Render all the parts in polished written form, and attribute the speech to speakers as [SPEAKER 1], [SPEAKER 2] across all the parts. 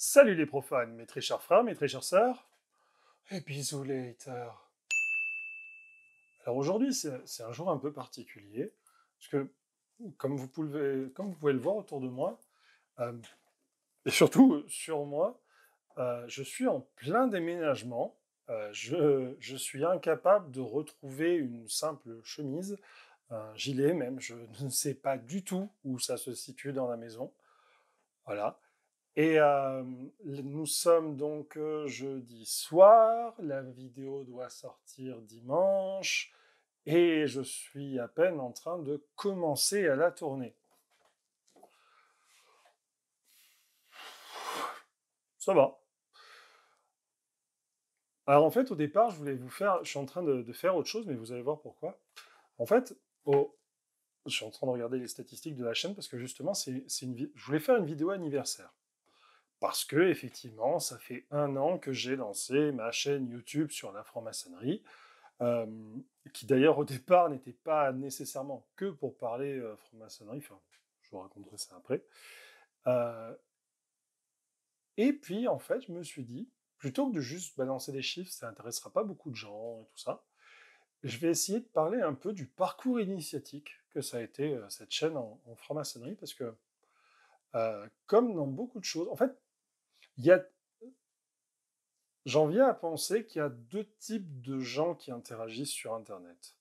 [SPEAKER 1] Salut les profanes, mes très chers frères, mes très chères sœurs, et bisous les haters. Alors aujourd'hui, c'est un jour un peu particulier, parce que comme vous pouvez le voir autour de moi, euh, et surtout sur moi, je suis en plein déménagement. Je suis incapable de retrouver une simple chemise, un gilet même, je ne sais pas du tout où ça se situe dans la maison. Voilà. Et nous sommes donc jeudi soir, la vidéo doit sortir dimanche, et je suis à peine en train de commencer à la tourner. Ça va. Alors en fait, au départ, je suis en train de faire autre chose, mais vous allez voir pourquoi. En fait, je suis en train de regarder les statistiques de la chaîne parce que justement, je voulais faire une vidéo anniversaire. Parce que, effectivement, ça fait 1 an que j'ai lancé ma chaîne YouTube sur la franc-maçonnerie. euh, qui d'ailleurs au départ n'était pas nécessairement que pour parler franc-maçonnerie, enfin, je vous raconterai ça après. Euh, et puis en fait, je me suis dit, plutôt que de juste balancer des chiffres, ça n'intéressera pas beaucoup de gens et tout ça, je vais essayer de parler un peu du parcours initiatique que ça a été cette chaîne en franc-maçonnerie, parce que comme dans beaucoup de choses, en fait, il y a, j'en viens à penser qu'il y a deux types de gens qui interagissent sur Internet.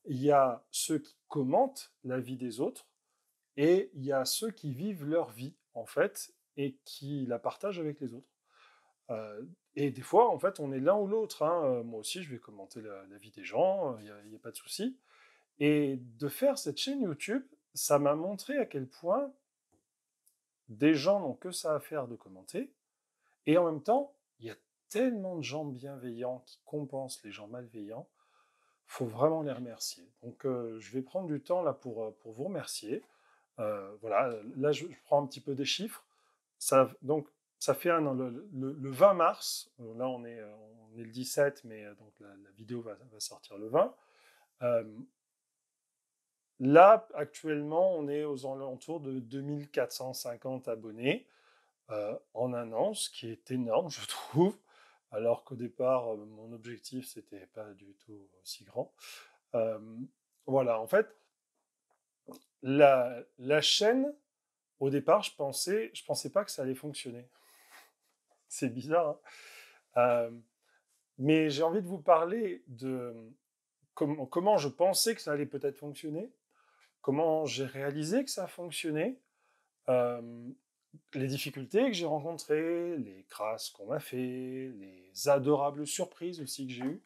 [SPEAKER 1] Il y a ceux qui commentent la vie des autres, et il y a ceux qui vivent leur vie, en fait, et qui la partagent avec les autres. Et des fois, en fait, on est l'un ou l'autre, hein. Moi aussi, je vais commenter la vie des gens, il n'y a pas de souci. Et de faire cette chaîne YouTube, ça m'a montré à quel point des gens n'ont que ça à faire de commenter, et en même temps, il y a tellement de gens bienveillants qui compensent les gens malveillants, faut vraiment les remercier. Donc, je vais prendre du temps là pour vous remercier. Voilà, là je prends un petit peu des chiffres. Donc, ça fait 1 an. Le 20 mars, là on est le 17, mais donc la vidéo va sortir le 20. Euh, Là, actuellement, on est aux alentours de 2450 abonnés en 1 an, ce qui est énorme, je trouve, alors qu'au départ, mon objectif, c'était pas du tout aussi grand. Euh, voilà, en fait, la chaîne, au départ, je pensais pas que ça allait fonctionner. C'est bizarre, hein. Mais j'ai envie de vous parler de comment je pensais que ça allait peut-être fonctionner, comment j'ai réalisé que ça fonctionnait, euh, les difficultés que j'ai rencontrées, les crasses qu'on m'a fait, les adorables surprises aussi que j'ai eues.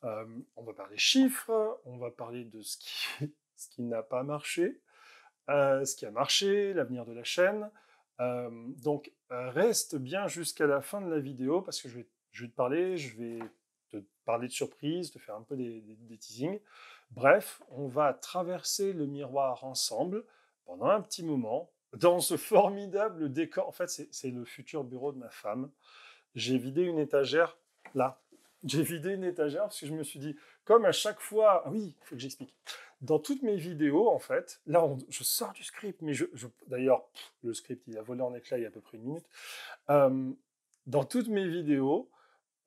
[SPEAKER 1] On va parler chiffres, on va parler de ce qui n'a pas marché, ce qui a marché, l'avenir de la chaîne. Donc, reste bien jusqu'à la fin de la vidéo parce que je vais te parler de surprises, te faire un peu des teasings. Bref, on va traverser le miroir ensemble pendant un petit moment dans ce formidable décor. En fait, c'est le futur bureau de ma femme. J'ai vidé une étagère là. J'ai vidé une étagère parce que je me suis dit, comme à chaque fois, ah oui, il faut que j'explique. Dans toutes mes vidéos, en fait, là, je sors du script, mais d'ailleurs, le script, il a volé en éclats il y a à peu près 1 minute. Euh, dans toutes mes vidéos,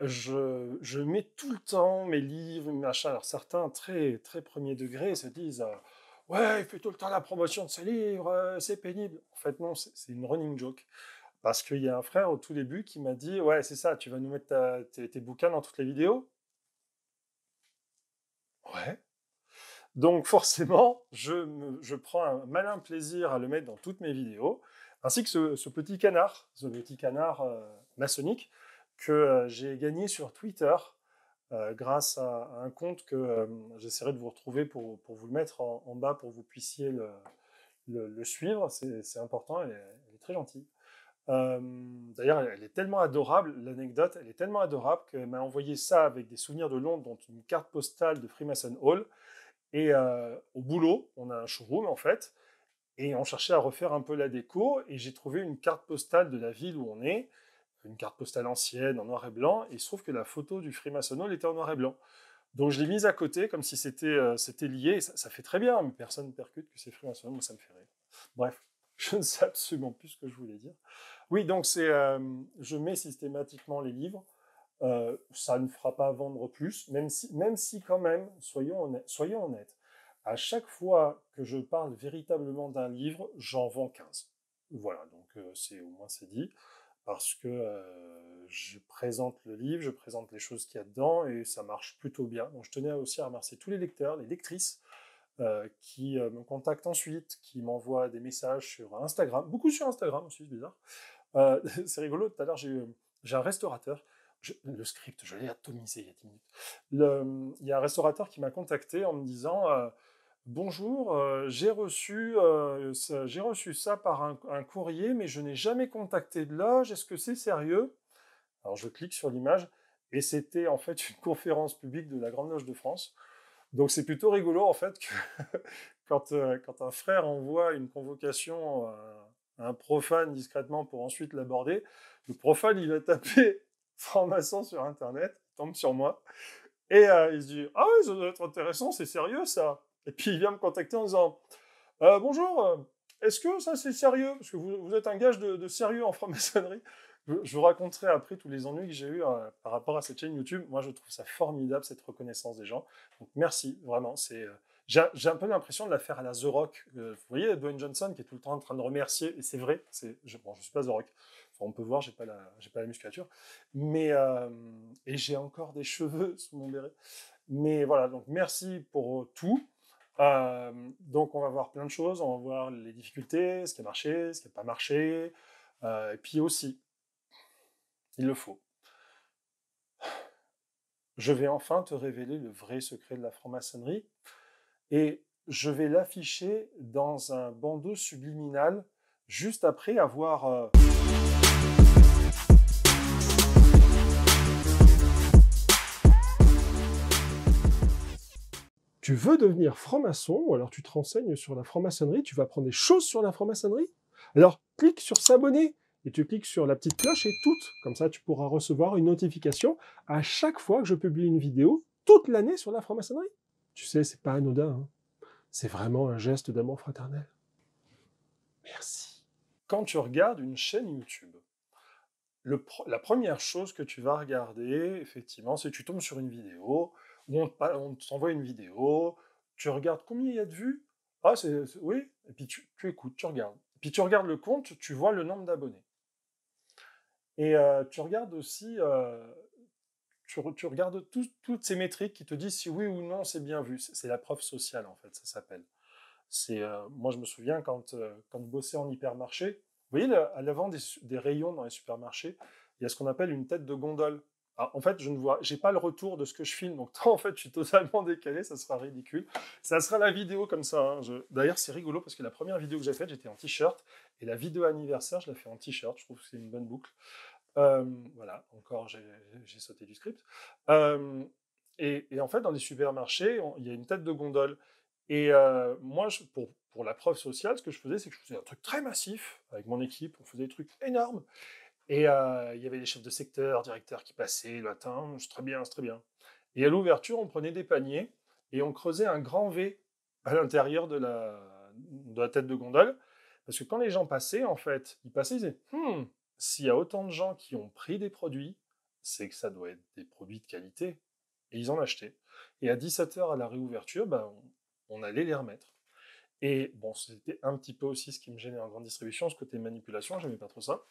[SPEAKER 1] je mets tout le temps mes livres, mes machins. Alors certains, très, très premier degré, se disent ouais, il fait tout le temps la promotion de ses livres, c'est pénible. En fait, non, c'est une running joke. Parce qu'il y a un frère au tout début qui m'a dit ouais, c'est ça, tu vas nous mettre tes bouquins dans toutes les vidéos. Ouais. Donc forcément, je prends un malin plaisir à le mettre dans toutes mes vidéos, ainsi que ce petit canard maçonnique que j'ai gagné sur Twitter grâce à un compte que j'essaierai de vous retrouver pour vous le mettre en bas pour que vous puissiez le suivre. C'est important, elle est très gentille. D'ailleurs, elle est tellement adorable, l'anecdote, elle est tellement adorable qu'elle m'a envoyé ça avec des souvenirs de Londres, dont une carte postale de Freemason Hall. Et au boulot, on a un showroom en fait, et on cherchait à refaire un peu la déco, et j'ai trouvé une carte postale de la ville où on est, une carte postale ancienne en noir et blanc, et il se trouve que la photo du Freemason Hall était en noir et blanc. Donc je l'ai mise à côté comme si c'était lié, et ça fait très bien, mais personne ne percute que c'est Freemason Hall, moi ça me fait rire. Bref, je ne sais absolument plus ce que je voulais dire. Oui, donc je mets systématiquement les livres. Ça ne fera pas vendre plus, même si quand même, soyons honnêtes, à chaque fois que je parle véritablement d'un livre, j'en vends 15. Voilà, donc au moins c'est dit, parce que je présente le livre, je présente les choses qu'il y a dedans, et ça marche plutôt bien. Donc je tenais aussi à remercier tous les lecteurs, les lectrices, qui me contactent ensuite, qui m'envoient des messages sur Instagram, beaucoup sur Instagram aussi, c'est bizarre. C'est rigolo, tout à l'heure j'ai un restaurateur, le script, je l'ai atomisé il y a 10 minutes. Il y a un restaurateur qui m'a contacté en me disant bonjour, j'ai reçu ça par un courrier, mais je n'ai jamais contacté de loge, est-ce que c'est sérieux? Alors je clique sur l'image, et c'était en fait une conférence publique de la Grande Loge de France. Donc c'est plutôt rigolo en fait que quand un frère envoie une convocation à un profane discrètement pour ensuite l'aborder, le profane il va taper franc-maçon sur internet, il tombe sur moi, et il se dit ah oui, ça doit être intéressant, c'est sérieux ça. Et puis il vient me contacter en disant bonjour, est-ce que ça c'est sérieux? Parce que vous êtes un gage de sérieux en franc-maçonnerie. Je vous raconterai après tous les ennuis que j'ai eu par rapport à cette chaîne YouTube. Moi, je trouve ça formidable, cette reconnaissance des gens. Donc, merci, vraiment. J'ai un peu l'impression de la faire à la The Rock. Vous voyez, Dwayne Johnson qui est tout le temps en train de remercier, et c'est vrai. Bon, je suis pas The Rock. Enfin, on peut voir, j'ai pas la musculature. Mais, et j'ai encore des cheveux sous mon béret. Mais voilà, donc merci pour tout. Donc on va voir plein de choses, on va voir les difficultés, ce qui a marché, ce qui n'a pas marché, et puis aussi, il le faut, je vais enfin te révéler le vrai secret de la franc-maçonnerie, et je vais l'afficher dans un bandeau subliminal, juste après avoir... Tu veux devenir franc-maçon, ou alors tu te renseignes sur la franc-maçonnerie, tu vas apprendre des choses sur la franc-maçonnerie? Alors clique sur s'abonner, et tu cliques sur la petite cloche et toutes. Comme ça, tu pourras recevoir une notification à chaque fois que je publie une vidéo, toute l'année sur la franc-maçonnerie. Tu sais, c'est pas anodin, hein. C'est vraiment un geste d'amour fraternel. Merci. Quand tu regardes une chaîne YouTube, la première chose que tu vas regarder, effectivement, c'est que tu tombes sur une vidéo, où on t'envoie une vidéo, tu regardes combien il y a de vues, ah, oui, et puis tu écoutes, tu regardes. Et puis tu regardes le compte, tu vois le nombre d'abonnés. Et tu regardes aussi, tu regardes toutes ces métriques qui te disent si oui ou non c'est bien vu. C'est la preuve sociale, en fait, ça s'appelle. Moi, je me souviens quand je bossais en hypermarché, vous voyez, à l'avant des rayons dans les supermarchés, il y a ce qu'on appelle une tête de gondole. Alors, en fait, j'ai pas le retour de ce que je filme, donc en fait, je suis totalement décalé, ça sera ridicule. Ça sera la vidéo comme ça, hein. D'ailleurs, c'est rigolo parce que la première vidéo que j'ai faite, j'étais en t-shirt, et la vidéo anniversaire, je l'ai fait en t-shirt. Je trouve que c'est une bonne boucle. Voilà, encore, j'ai sauté du script. Euh, et en fait, dans les supermarchés, il y a une tête de gondole. Et moi, pour la preuve sociale, ce que je faisais, c'est que je faisais un truc très massif avec mon équipe. On faisait des trucs énormes. Et il y avait les chefs de secteur, directeurs qui passaient le matin. C'est très bien, c'est très bien. Et à l'ouverture, on prenait des paniers et on creusait un grand V à l'intérieur de la tête de gondole. Parce que quand les gens passaient, en fait, ils passaient, ils disaient s'il y a autant de gens qui ont pris des produits, c'est que ça doit être des produits de qualité. Et ils en achetaient. Et à 17h à la réouverture, ben, on allait les remettre. Et bon, c'était un petit peu aussi ce qui me gênait en grande distribution, ce côté manipulation, j'aimais pas trop ça.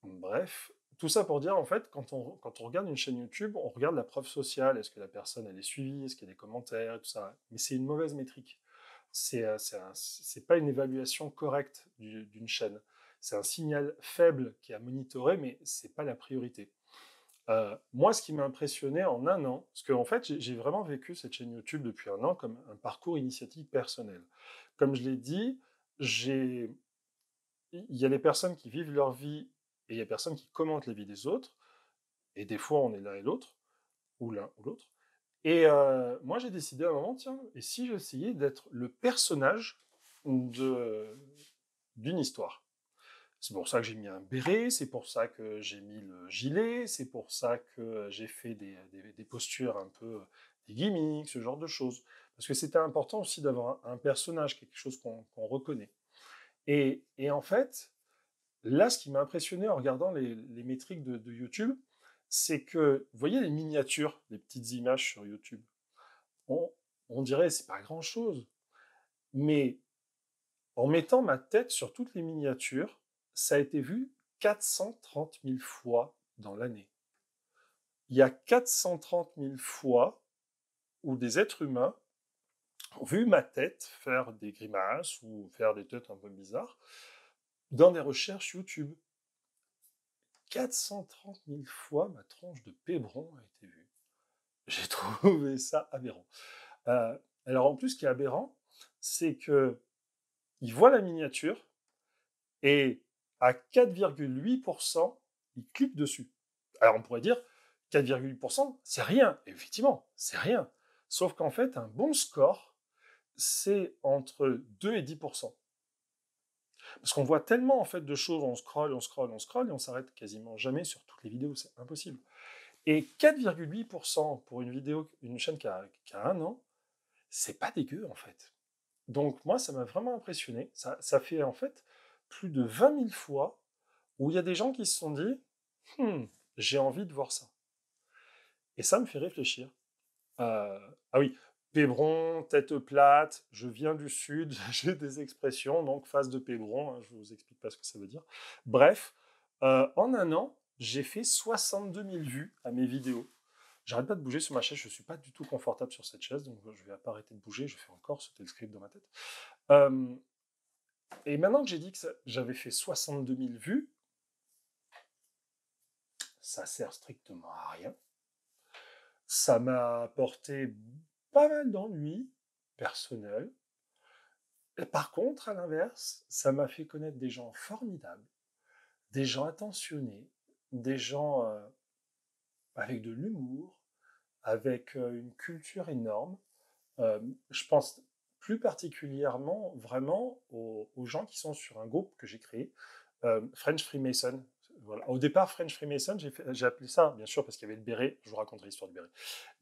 [SPEAKER 1] Bref, tout ça pour dire, en fait, quand on regarde une chaîne YouTube, on regarde la preuve sociale, est-ce que la personne, elle est suivie, est-ce qu'il y a des commentaires, tout ça. Mais c'est une mauvaise métrique. C'est pas une évaluation correcte d'une chaîne. C'est un signal faible qui est à monitorer, mais c'est pas la priorité. Moi, ce qui m'a impressionné en un an, parce qu'en fait, j'ai vraiment vécu cette chaîne YouTube depuis un an comme un parcours initiatique personnel. Comme je l'ai dit, il y a des personnes qui vivent leur vie et il y a des personnes qui commentent les vies des autres. Et des fois, on est l'un et l'autre, ou l'un ou l'autre. Et moi, j'ai décidé à un moment, tiens, et si j'essayais d'être le personnage d'une histoire? C'est pour ça que j'ai mis un béret, c'est pour ça que j'ai mis le gilet, c'est pour ça que j'ai fait des postures un peu, des gimmicks, ce genre de choses. Parce que c'était important aussi d'avoir un personnage, quelque chose qu'on reconnaît. Et en fait, là, ce qui m'a impressionné en regardant les métriques de YouTube, c'est que, vous voyez les miniatures, les petites images sur YouTube, on, on dirait c'est pas grand-chose, mais en mettant ma tête sur toutes les miniatures, ça a été vu 430 000 fois dans l'année. Il y a 430 000 fois où des êtres humains ont vu ma tête faire des grimaces ou faire des têtes un peu bizarres dans des recherches YouTube. 430 000 fois, ma tronche de pébron a été vue. J'ai trouvé ça aberrant. Alors en plus, ce qui est aberrant, c'est que ils voient la miniature et à 4,8%, ils cliquent dessus. Alors on pourrait dire 4,8%, c'est rien. Et effectivement, c'est rien. Sauf qu'en fait, un bon score, c'est entre 2 et 10%. Parce qu'on voit tellement en fait de choses, on scrolle, on scrolle, on scrolle, et on s'arrête quasiment jamais sur toutes les vidéos, c'est impossible. Et 4,8% pour une vidéo, une chaîne qui a 1 an, c'est pas dégueu en fait. Donc moi, ça m'a vraiment impressionné. Ça fait en fait plus de 20 000 fois où il y a des gens qui se sont dit j'ai envie de voir ça. Et ça me fait réfléchir. Ah oui, Pébron, tête plate, je viens du sud, j'ai des expressions, donc face de Pébron, hein, je ne vous explique pas ce que ça veut dire. Bref, en 1 an, j'ai fait 62 000 vues à mes vidéos. J'arrête pas de bouger sur ma chaise, je ne suis pas du tout confortable sur cette chaise, donc je vais pas arrêter de bouger, je fais encore sauter le script dans ma tête. Et maintenant que j'ai dit que j'avais fait 62 000 vues, ça sert strictement à rien. Ça m'a apporté pas mal d'ennuis personnels. Et par contre, à l'inverse, ça m'a fait connaître des gens formidables, des gens attentionnés, des gens avec de l'humour, avec une culture énorme. Je pense plus particulièrement vraiment aux gens qui sont sur un groupe que j'ai créé, French Freemason. Voilà. Au départ, French Freemason, j'ai appelé ça, bien sûr, parce qu'il y avait le béret. Je vous raconterai l'histoire du béret.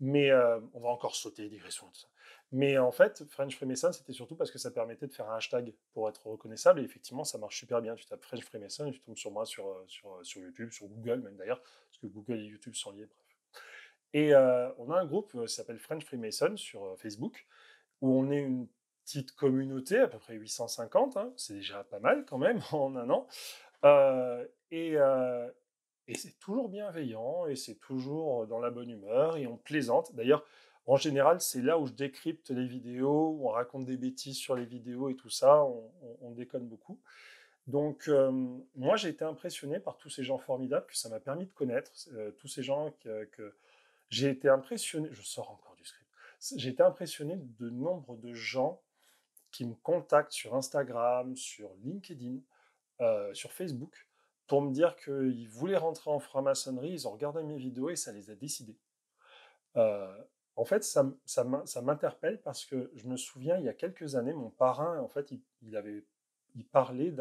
[SPEAKER 1] Mais on va encore sauter, digression et tout ça. Mais en fait, French Freemason, c'était surtout parce que ça permettait de faire un hashtag pour être reconnaissable. Et effectivement, ça marche super bien. Tu tapes French Freemason et tu tombes sur moi sur YouTube, sur Google même d'ailleurs, parce que Google et YouTube sont liés, bref. Et on a un groupe qui s'appelle French Freemason sur Facebook, où on est une petite communauté, à peu près 850, hein, c'est déjà pas mal quand même en 1 an. Euh, et, euh, et c'est toujours bienveillant, et c'est toujours dans la bonne humeur, et on plaisante. D'ailleurs, en général, c'est là où je décrypte les vidéos, où on raconte des bêtises sur les vidéos et tout ça, on déconne beaucoup. Donc, moi, j'ai été impressionné par tous ces gens formidables que ça m'a permis de connaître, tous ces gens que j'ai été impressionné, je sors encore du script, j'ai été impressionné de nombre de gens qui me contactent sur Instagram, sur LinkedIn, sur Facebook, pour me dire qu'ils voulaient rentrer en franc-maçonnerie, ils ont regardé mes vidéos et ça les a décidés. Euh, En fait, ça m'interpelle parce que je me souviens, il y a quelques années, mon parrain, en fait, il parlait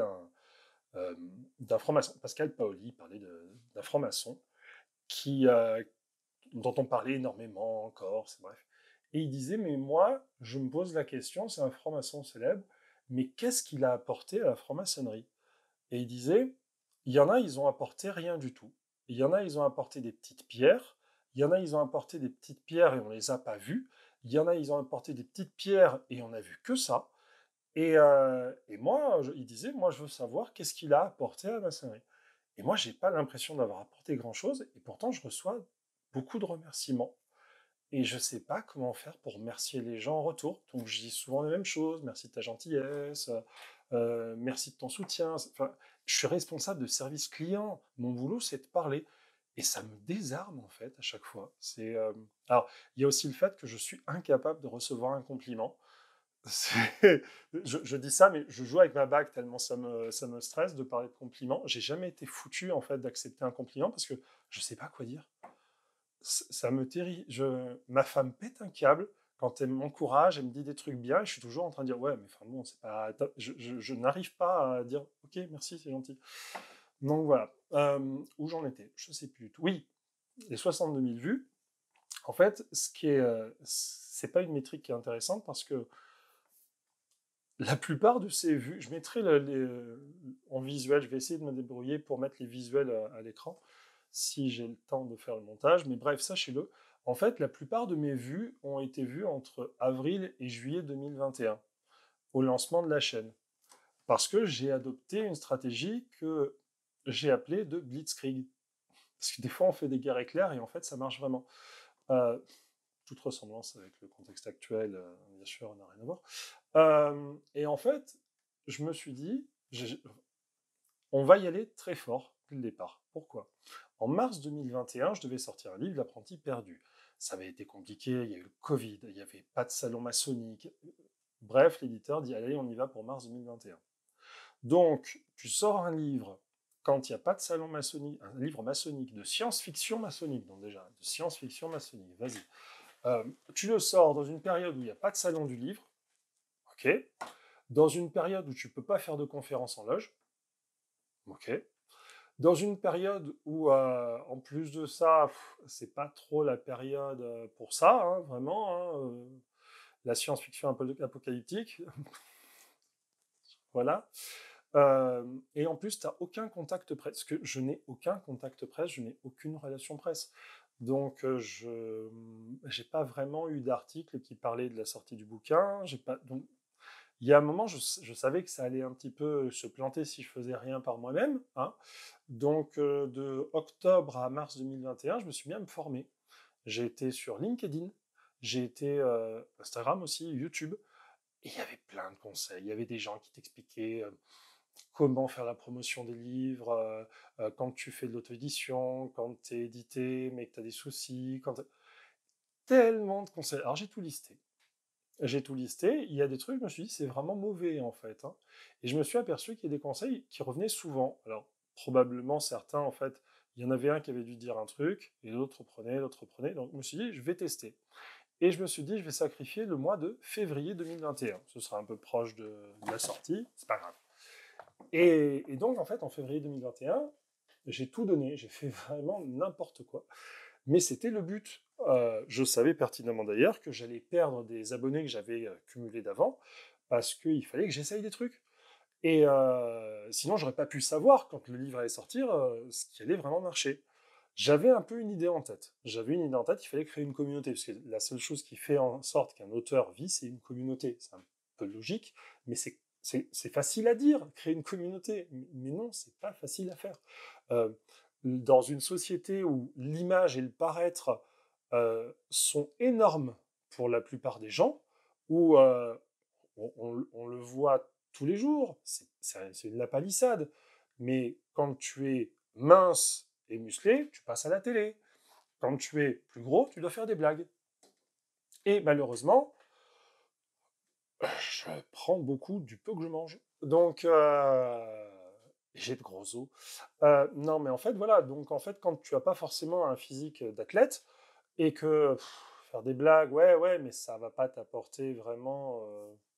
[SPEAKER 1] euh, d'un franc-maçon, Pascal Paoli, il parlait d'un franc-maçon qui, dont on parlait énormément encore, c'est bref. Et il disait, mais moi, je me pose la question, c'est un franc-maçon célèbre, mais qu'est-ce qu'il a apporté à la franc-maçonnerie? Et il disait, il y en a, ils ont apporté rien du tout. Il y en a, ils ont apporté des petites pierres. Il y en a, ils ont apporté des petites pierres et on les a pas vues. Il y en a, ils ont apporté des petites pierres et on a vu que ça. Et moi, il disait, moi, je veux savoir qu'est-ce qu'il a apporté à la maçonnerie. Et moi, j'ai pas l'impression d'avoir apporté grand-chose, et pourtant, je reçois beaucoup de remerciements. Et je sais pas comment faire pour remercier les gens en retour. Donc, je dis souvent les mêmes choses. Merci de ta gentillesse, merci de ton soutien. Enfin, je suis responsable de service client. Mon boulot, c'est de parler. Et ça me désarme, en fait, à chaque fois. Alors, il y a aussi le fait que je suis incapable de recevoir un compliment. Je dis ça, mais je joue avec ma bague tellement ça me stresse de parler de compliments. J'ai jamais été foutu en fait d'accepter un compliment parce que je sais pas quoi dire. Ça me territ. Ma femme pète un câble quand elle m'encourage, elle me dit des trucs bien, et je suis toujours en train de dire ouais, mais enfin bon, c'est pas top. Je n'arrive pas à dire ok, merci, c'est gentil. Donc voilà. Où j'en étais, je sais plus du tout. Oui, les 62 000 vues. En fait, c'est pas une métrique qui est intéressante parce que la plupart de ces vues, je mettrai en visuel, je vais essayer de me débrouiller pour mettre les visuels à l'écran, si j'ai le temps de faire le montage, mais bref, sachez-le, en fait, la plupart de mes vues ont été vues entre avril et juillet 2021, au lancement de la chaîne, parce que j'ai adopté une stratégie que j'ai appelée de blitzkrieg. Parce que des fois, on fait des guerres éclairs et en fait, ça marche vraiment. Euh, Toute ressemblance avec le contexte actuel, bien sûr, n'a rien à voir. Et en fait, je me suis dit, on va y aller très fort dès le départ. Pourquoi? En mars 2021, je devais sortir un livre, L'apprenti perdu. Ça avait été compliqué, il y a eu le Covid, il n'y avait pas de salon maçonnique. Bref, l'éditeur dit, allez, on y va pour mars 2021. Donc, tu sors un livre quand il n'y a pas de salon maçonnique, un livre maçonnique, de science-fiction maçonnique, donc déjà, de science-fiction maçonnique, vas-y. Tu le sors dans une période où il n'y a pas de salon du livre, ok. Dans une période où tu ne peux pas faire de conférence en loge, ok. Dans une période où, en plus de ça, c'est pas trop la période pour ça, hein, vraiment, hein, la science-fiction un peu apocalyptique, voilà. Et en plus, tu n'as aucun contact presse, parce que je n'ai aucun contact presse, je n'ai aucune relation presse. Donc, je n'ai pas vraiment eu d'article qui parlait de la sortie du bouquin. Donc, il y a un moment, je savais que ça allait un petit peu se planter si je faisais rien par moi-même, hein. Donc, de octobre à mars 2021, je me suis bien me former. J'ai été sur LinkedIn, j'ai été Instagram aussi, YouTube, et il y avait plein de conseils. Il y avait des gens qui t'expliquaient comment faire la promotion des livres, quand tu fais de l'auto-édition, quand tu es édité mais que tu as des soucis, tellement de conseils. Alors j'ai tout listé. J'ai tout listé, il y a des trucs, je me suis dit, c'est vraiment mauvais en fait, hein. Et je me suis aperçu qu'il y a des conseils qui revenaient souvent. Alors, probablement certains, en fait, il y en avait un qui avait dû dire un truc, et l'autre reprenait, l'autre reprenait. Donc, je me suis dit, je vais tester. Et je me suis dit, je vais sacrifier le mois de février 2021. Ce sera un peu proche de la sortie, c'est pas grave. Et donc, en fait, en février 2021, j'ai tout donné, j'ai fait vraiment n'importe quoi. Mais c'était le but. Je savais pertinemment d'ailleurs que j'allais perdre des abonnés que j'avais cumulés d'avant, parce qu'il fallait que j'essaye des trucs. Et sinon, j'aurais pas pu savoir, quand le livre allait sortir, ce qui allait vraiment marcher. J'avais un peu une idée en tête. J'avais une idée en tête, il fallait créer une communauté, parce que la seule chose qui fait en sorte qu'un auteur vit, c'est une communauté. C'est un peu logique, mais c'est facile à dire, créer une communauté. Mais non, c'est pas facile à faire. Euh, dans une société où l'image et le paraître sont énormes pour la plupart des gens, où on le voit tous les jours, c'est une la palissade. Mais quand tu es mince et musclé, tu passes à la télé. Quand tu es plus gros, tu dois faire des blagues. Et malheureusement, je prends beaucoup du peu que je mange. Donc, j'ai de gros os. Non, mais en fait, voilà. Donc, en fait, quand tu n'as pas forcément un physique d'athlète et que faire des blagues, ouais, ouais, mais ça va pas t'apporter vraiment.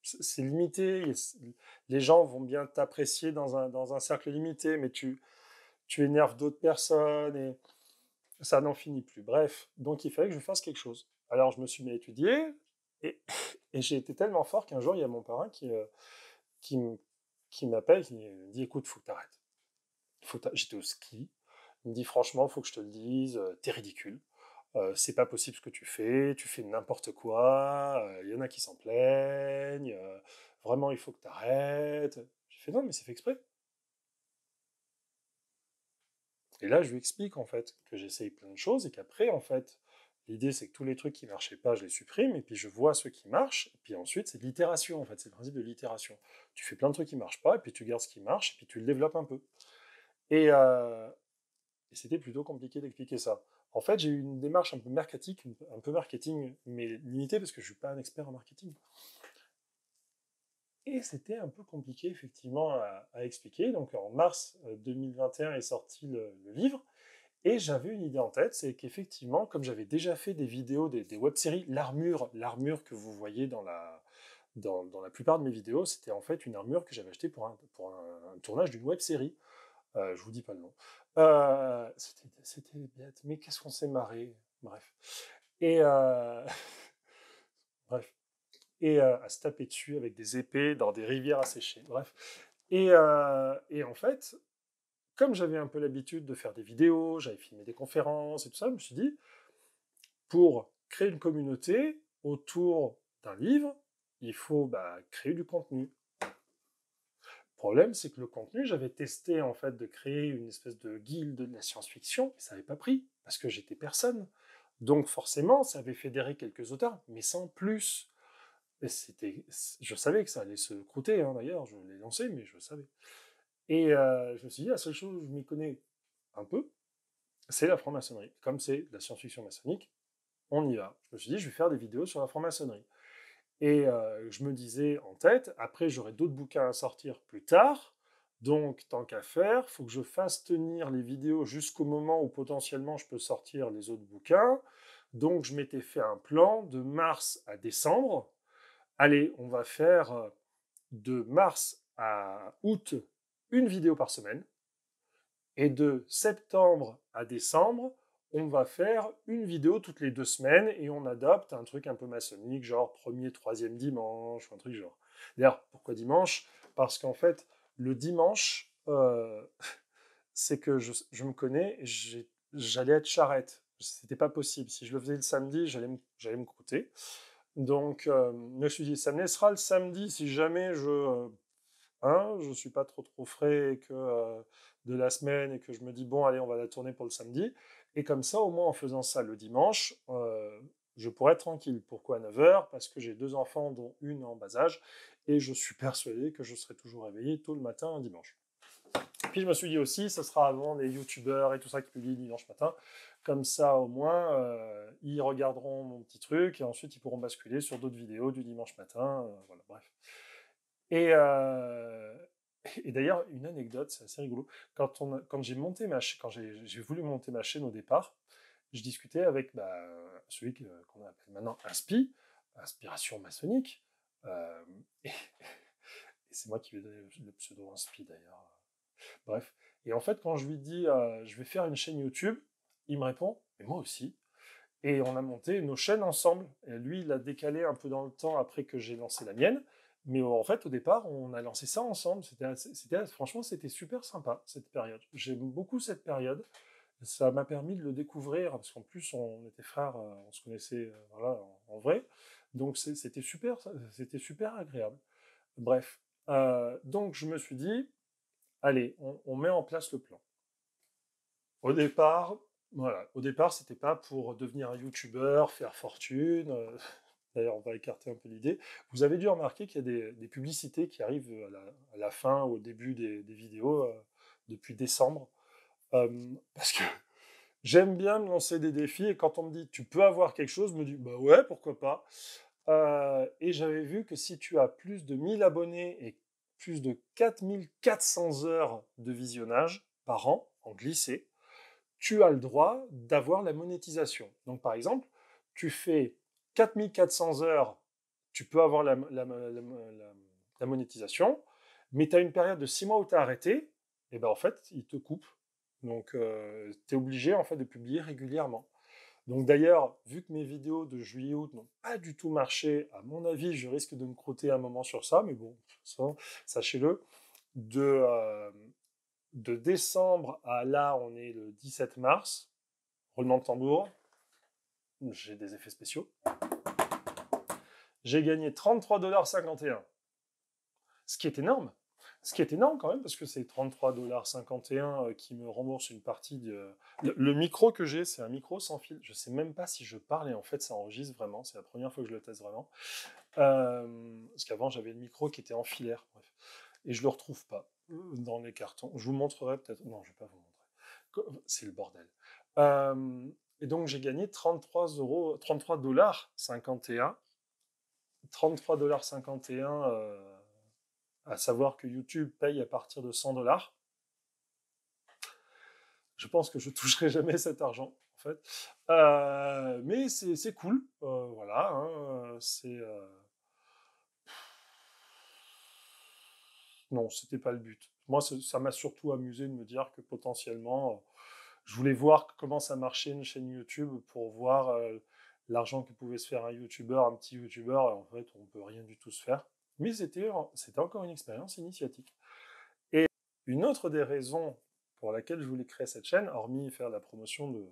[SPEAKER 1] C'est limité. Les gens vont bien t'apprécier dans un cercle limité, mais tu énerves d'autres personnes et ça n'en finit plus. Bref, donc il fallait que je fasse quelque chose. Alors, je me suis mis à étudier et, et j'ai été tellement fort qu'un jour, il y a mon parrain qui, qui m'appelle, qui me dit, écoute, faut que t'arrêtes. J'étais au ski. Il me dit, franchement, faut que je te le dise, t'es ridicule. C'est pas possible ce que tu fais n'importe quoi, il y en a qui s'en plaignent, vraiment, il faut que t'arrêtes. J'ai fait, non, mais c'est fait exprès. Et là, je lui explique, en fait, que j'essaye plein de choses et qu'après, en fait, l'idée, c'est que tous les trucs qui marchaient pas, je les supprime, et puis je vois ceux qui marchent, et puis ensuite, c'est de l'itération, en fait, c'est le principe de l'itération. Tu fais plein de trucs qui marchent pas, et puis tu gardes ce qui marche, et puis tu le développes un peu. Et, euh, et c'était plutôt compliqué d'expliquer ça. En fait, j'ai eu une démarche un peu marketing, mais limitée, parce que je suis pas un expert en marketing. Et c'était un peu compliqué, effectivement, à expliquer. Donc, en mars 2021 est sorti le livre. Et j'avais une idée en tête, c'est qu'effectivement, comme j'avais déjà fait des vidéos, des web-séries, l'armure que vous voyez dans la plupart de mes vidéos, c'était en fait une armure que j'avais achetée pour un tournage d'une web-série. Je vous dis pas le nom. C'était bête, mais qu'est-ce qu'on s'est marré. Bref. Et bref. et à se taper dessus avec des épées dans des rivières asséchées. Bref. Et en fait, comme j'avais un peu l'habitude de faire des vidéos, j'avais filmé des conférences et tout ça, je me suis dit, pour créer une communauté autour d'un livre, il faut créer du contenu. Le problème, c'est que le contenu, j'avais testé en fait de créer une espèce de guilde de la science-fiction, et ça n'avait pas pris, parce que j'étais personne. Donc forcément, ça avait fédéré quelques auteurs, mais sans plus. Et je savais que ça allait se croûter, hein, d'ailleurs, je l'ai lancé, mais je le savais. Et je me suis dit, la seule chose où je m'y connais un peu, c'est la franc-maçonnerie. Comme c'est de la science-fiction maçonnique, on y va. Je me suis dit, je vais faire des vidéos sur la franc-maçonnerie. Et je me disais en tête, après j'aurai d'autres bouquins à sortir plus tard, donc tant qu'à faire, il faut que je fasse tenir les vidéos jusqu'au moment où potentiellement je peux sortir les autres bouquins. Donc je m'étais fait un plan de mars à décembre. Allez, on va faire de mars à août une vidéo par semaine. Et de septembre à décembre, on va faire une vidéo toutes les 2 semaines et on adapte un truc un peu maçonnique, genre premier, troisième dimanche, un truc genre. D'ailleurs, pourquoi dimanche? Parce qu'en fait, le dimanche, c'est que je me connais, j'allais être charrette. C'était pas possible. Si je le faisais le samedi, j'allais me croûter. Donc, je me suis dit, ça me laissera le samedi si jamais je suis pas trop frais et que, de la semaine et que je me dis, bon, allez, on va la tourner pour le samedi. Et comme ça, au moins, en faisant ça le dimanche, je pourrais être tranquille. Pourquoi 9h? Parce que j'ai 2 enfants, dont une en bas âge, et je suis persuadé que je serai toujours réveillé tôt le matin un dimanche. Puis je me suis dit aussi, ça sera avant les youtubeurs et tout ça qui publient dimanche matin. Comme ça, au moins, ils regarderont mon petit truc et ensuite ils pourront basculer sur d'autres vidéos du dimanche matin. Voilà, bref. Et, et d'ailleurs, une anecdote, c'est assez rigolo. Quand j'ai voulu monter ma chaîne au départ, je discutais avec celui qu'on appelle maintenant Inspi, Inspiration maçonnique. Et c'est moi qui lui ai donné le pseudo Inspi d'ailleurs. Bref. Et en fait, quand je lui dis je vais faire une chaîne YouTube, il me répond mais moi aussi. Et on a monté nos chaînes ensemble. Et lui, il a décalé un peu dans le temps après que j'ai lancé la mienne. Mais en fait, au départ, on a lancé ça ensemble. Franchement, c'était super sympa, cette période. J'aime beaucoup cette période. Ça m'a permis de le découvrir, parce qu'en plus, on était frères, on se connaissait voilà, en vrai. Donc, c'était super agréable. Bref. Donc, je me suis dit, allez, on met en place le plan. Au départ, voilà, au départ, c'était pas pour devenir un youtubeur, faire fortune. D'ailleurs, on va écarter un peu l'idée. Vous avez dû remarquer qu'il y a des publicités qui arrivent à la fin, au début des vidéos, depuis décembre. Parce que j'aime bien me lancer des défis et quand on me dit tu peux avoir quelque chose, je me dis bah ouais, pourquoi pas. Et j'avais vu que si tu as plus de 1000 abonnés et plus de 4400 heures de visionnage par an en glissé, tu as le droit d'avoir la monétisation. Donc, par exemple, tu fais 4400 heures, tu peux avoir la monétisation, mais tu as une période de 6 mois où tu as arrêté, et ben en fait, ils te coupent. Donc, tu es obligé en fait de publier régulièrement. Donc d'ailleurs, vu que mes vidéos de juillet-août n'ont pas du tout marché, à mon avis, je risque de me croûter un moment sur ça, mais bon, ça, sachez-le, de décembre à là, on est le 17 mars, roulement de tambour, j'ai des effets spéciaux. J'ai gagné 33,51 $, ce qui est énorme. Ce qui est énorme quand même, parce que c'est 33,51 $ qui me rembourse une partie de... Le micro que j'ai, c'est un micro sans fil. Je sais même pas si je parle et en fait ça enregistre vraiment. C'est la première fois que je le teste vraiment. Parce qu'avant j'avais le micro qui était en filaire. Bref. Et je le retrouve pas dans les cartons. Je vous montrerai peut-être. Non, je vais pas vous montrer. C'est le bordel. Et donc j'ai gagné 33,51 $. 33,51 $, à savoir que YouTube paye à partir de 100 $. Je pense que je toucherai jamais cet argent, en fait. Mais c'est cool. Voilà. Hein, Non, c'était pas le but. Moi, ça m'a surtout amusé de me dire que potentiellement, je voulais voir comment ça marchait une chaîne YouTube pour voir l'argent que pouvait se faire un youtubeur, un petit youtubeur, en fait, on peut rien du tout se faire. Mais c'était encore une expérience initiatique. Et une autre des raisons pour laquelle je voulais créer cette chaîne, hormis faire la promotion de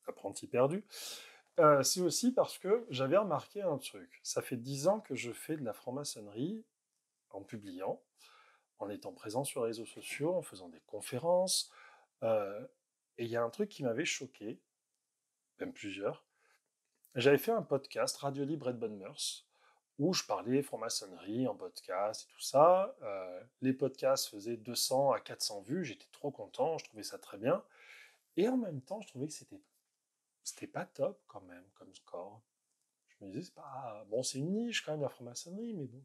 [SPEAKER 1] Apprenti perdu, c'est aussi parce que j'avais remarqué un truc. Ça fait 10 ans que je fais de la franc-maçonnerie en publiant, en étant présent sur les réseaux sociaux, en faisant des conférences. Et il y a un truc qui m'avait choqué, même plusieurs. J'avais fait un podcast, Radio Libre et de Bonne Mœurs, où je parlais franc-maçonnerie en podcast et tout ça. Les podcasts faisaient 200 à 400 vues, j'étais trop content, je trouvais ça très bien. Et en même temps, je trouvais que c'était pas top quand même comme score. Je me disais, c'est pas. Bon, c'est une niche quand même, la franc-maçonnerie, mais bon.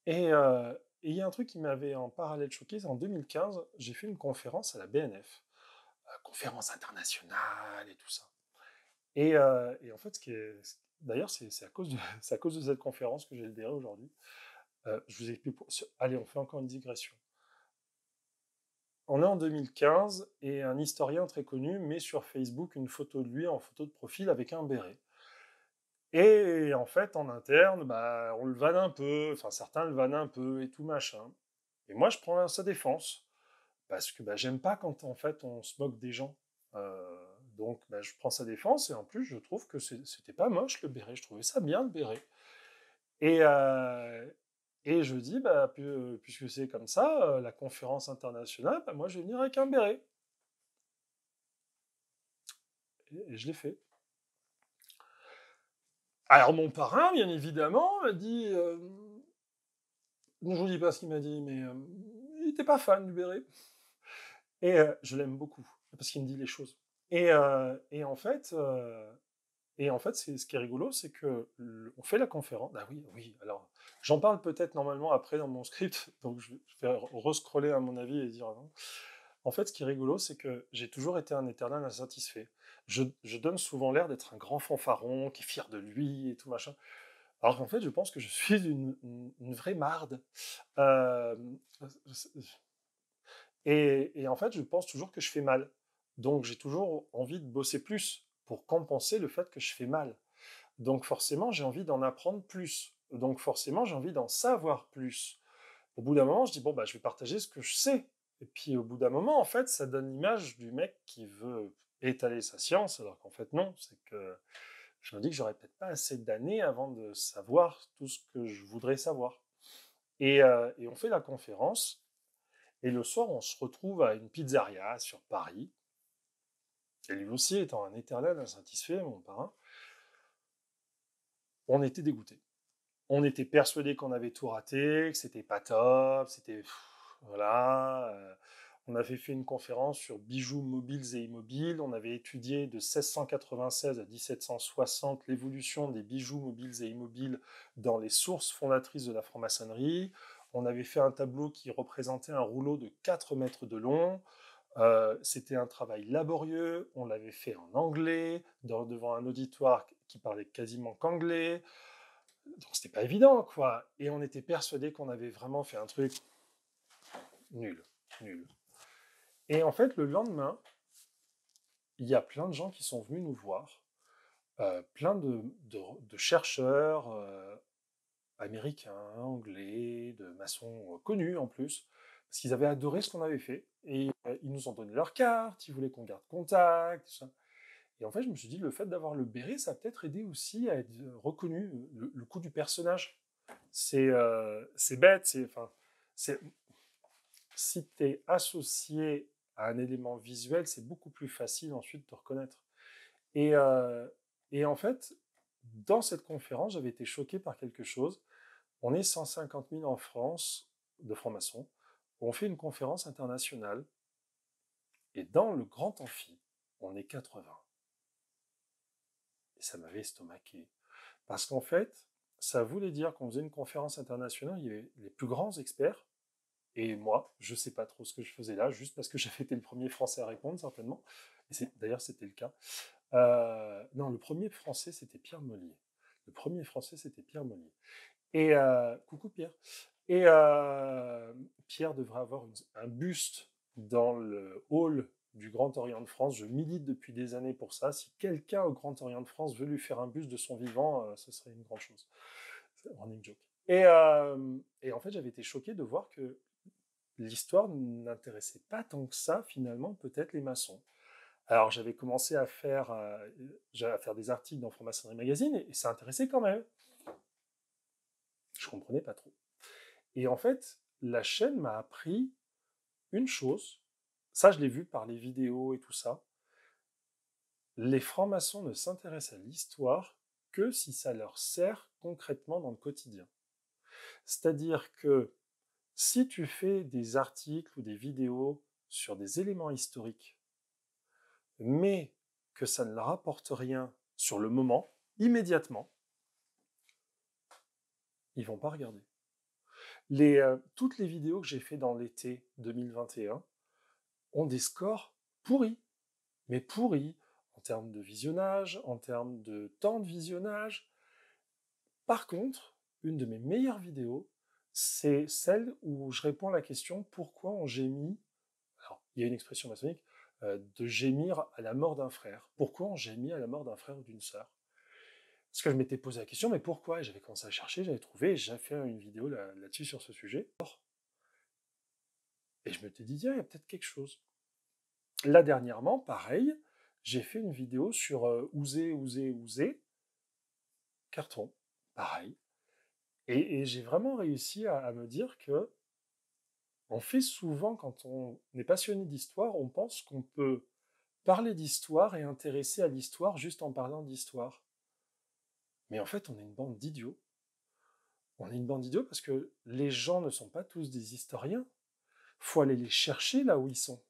[SPEAKER 1] Et il y a un truc qui m'avait en parallèle choqué, c'est en 2015, j'ai fait une conférence à la BNF, conférence internationale et tout ça. Et en fait, d'ailleurs, c'est à cause de, c'est à cause de cette conférence que j'ai le béret aujourd'hui. Je vous explique. Allez, on fait encore une digression. On est en 2015 et un historien très connu met sur Facebook une photo de lui en photo de profil avec un béret. Et en fait, en interne, bah, on le vanne un peu, enfin certains le vannent un peu et tout machin. Et moi, je prends sa défense parce que bah, j'aime pas quand en fait on se moque des gens. Donc, bah, je prends sa défense et en plus, je trouve que c'était pas moche le béret. Je trouvais ça bien le béret. Et, euh, et je dis, bah, puisque c'est comme ça, la conférence internationale, bah, moi, je vais venir avec un béret. Et je l'ai fait. Alors mon parrain, bien évidemment, m'a dit, bon, je vous dis pas ce qu'il m'a dit, mais il n'était pas fan du béret. Et je l'aime beaucoup parce qu'il me dit les choses. Et, euh, et en fait, euh, ce qui est rigolo, c'est que on fait la conférence. Ah oui, oui. Alors, j'en parle peut-être normalement après dans mon script, donc je vais rescroller à mon avis et dire non. En fait, ce qui est rigolo, c'est que j'ai toujours été un éternel insatisfait. Je donne souvent l'air d'être un grand fanfaron qui est fier de lui et tout machin. Alors qu'en fait, je pense que je suis une vraie marde. Euh, et en fait, je pense toujours que je fais mal. Donc, j'ai toujours envie de bosser plus pour compenser le fait que je fais mal. Donc, forcément, j'ai envie d'en apprendre plus. Donc, forcément, j'ai envie d'en savoir plus. Au bout d'un moment, je dis, bon, bah, je vais partager ce que je sais. Et puis, au bout d'un moment, en fait, ça donne l'image du mec qui veut étaler sa science, alors qu'en fait, non. C'est que je me dis que j'aurais peut-être pas assez d'années avant de savoir tout ce que je voudrais savoir. Et on fait la conférence. Et le soir, on se retrouve à une pizzeria sur Paris. Et lui aussi étant un éternel insatisfait, mon parrain, on était dégoûtés. On était persuadés qu'on avait tout raté, que c'était pas top, c'était. Voilà. On avait fait une conférence sur bijoux mobiles et immobiles. On avait étudié de 1696 à 1760 l'évolution des bijoux mobiles et immobiles dans les sources fondatrices de la franc-maçonnerie. On avait fait un tableau qui représentait un rouleau de 4 mètres de long. C'était un travail laborieux, on l'avait fait en anglais, devant un auditoire qui parlait quasiment qu'anglais, donc c'était pas évident, quoi. Et on était persuadé qu'on avait vraiment fait un truc nul, nul. Et en fait, le lendemain, il y a plein de gens qui sont venus nous voir, plein de chercheurs américains, anglais, de maçons connus en plus, parce qu'ils avaient adoré ce qu'on avait fait. Et ils nous ont donné leur carte, ils voulaient qu'on garde contact, tout ça. Et en fait, je me suis dit, le fait d'avoir le béret, ça a peut-être aidé aussi à être reconnu, le coup du personnage. C'est bête, c'est, si tu es associé à un élément visuel, c'est beaucoup plus facile ensuite de te reconnaître. Et, euh, et en fait, dans cette conférence, j'avais été choqué par quelque chose. On est 150 000 en France de francs-maçons. On fait une conférence internationale et dans le grand amphi, on est 80. Et ça m'avait estomaqué. Parce qu'en fait, ça voulait dire qu'on faisait une conférence internationale, il y avait les plus grands experts, et moi, je ne sais pas trop ce que je faisais là, juste parce que j'avais été le premier Français à répondre, certainement. Et d'ailleurs, c'était le cas. Non, le premier Français, c'était Pierre Mollier. Le premier Français, c'était Pierre Mollier. Et coucou Pierre. Et Pierre devrait avoir un buste dans le hall du Grand Orient de France. Je milite depuis des années pour ça. Si quelqu'un au Grand Orient de France veut lui faire un buste de son vivant, ce serait une grande chose. C'est un running joke. Et en fait, j'avais été choqué de voir que l'histoire n'intéressait pas tant que ça, finalement, peut-être les maçons. Alors, j'avais commencé à faire des articles dans Franc-Maçonnerie Magazine, et ça intéressait quand même. Je comprenais pas trop. Et en fait, la chaîne m'a appris une chose, ça je l'ai vu par les vidéos et tout ça, les francs-maçons ne s'intéressent à l'histoire que si ça leur sert concrètement dans le quotidien. C'est-à-dire que si tu fais des articles ou des vidéos sur des éléments historiques, mais que ça ne leur apporte rien sur le moment, immédiatement, ils vont pas regarder. Toutes les vidéos que j'ai fait dans l'été 2021 ont des scores pourris, mais pourris en termes de visionnage, en termes de temps de visionnage. Par contre, une de mes meilleures vidéos, c'est celle où je réponds à la question pourquoi on gémit. Alors, il y a une expression maçonnique de gémir à la mort d'un frère. Pourquoi on gémit à la mort d'un frère ou d'une sœur? Parce que je m'étais posé la question, mais pourquoi? Et j'avais commencé à chercher, j'avais trouvé, et j'ai fait une vidéo là-dessus sur ce sujet. Et je m'étais dit, tiens, il y a peut-être quelque chose. Là, dernièrement, pareil, j'ai fait une vidéo sur Ouzé, carton, pareil. Et j'ai vraiment réussi à me dire que on fait souvent, quand on est passionné d'histoire, on pense qu'on peut parler d'histoire et intéresser à l'histoire juste en parlant d'histoire. Mais en fait, on est une bande d'idiots. On est une bande d'idiots parce que les gens ne sont pas tous des historiens. Faut aller les chercher là où ils sont.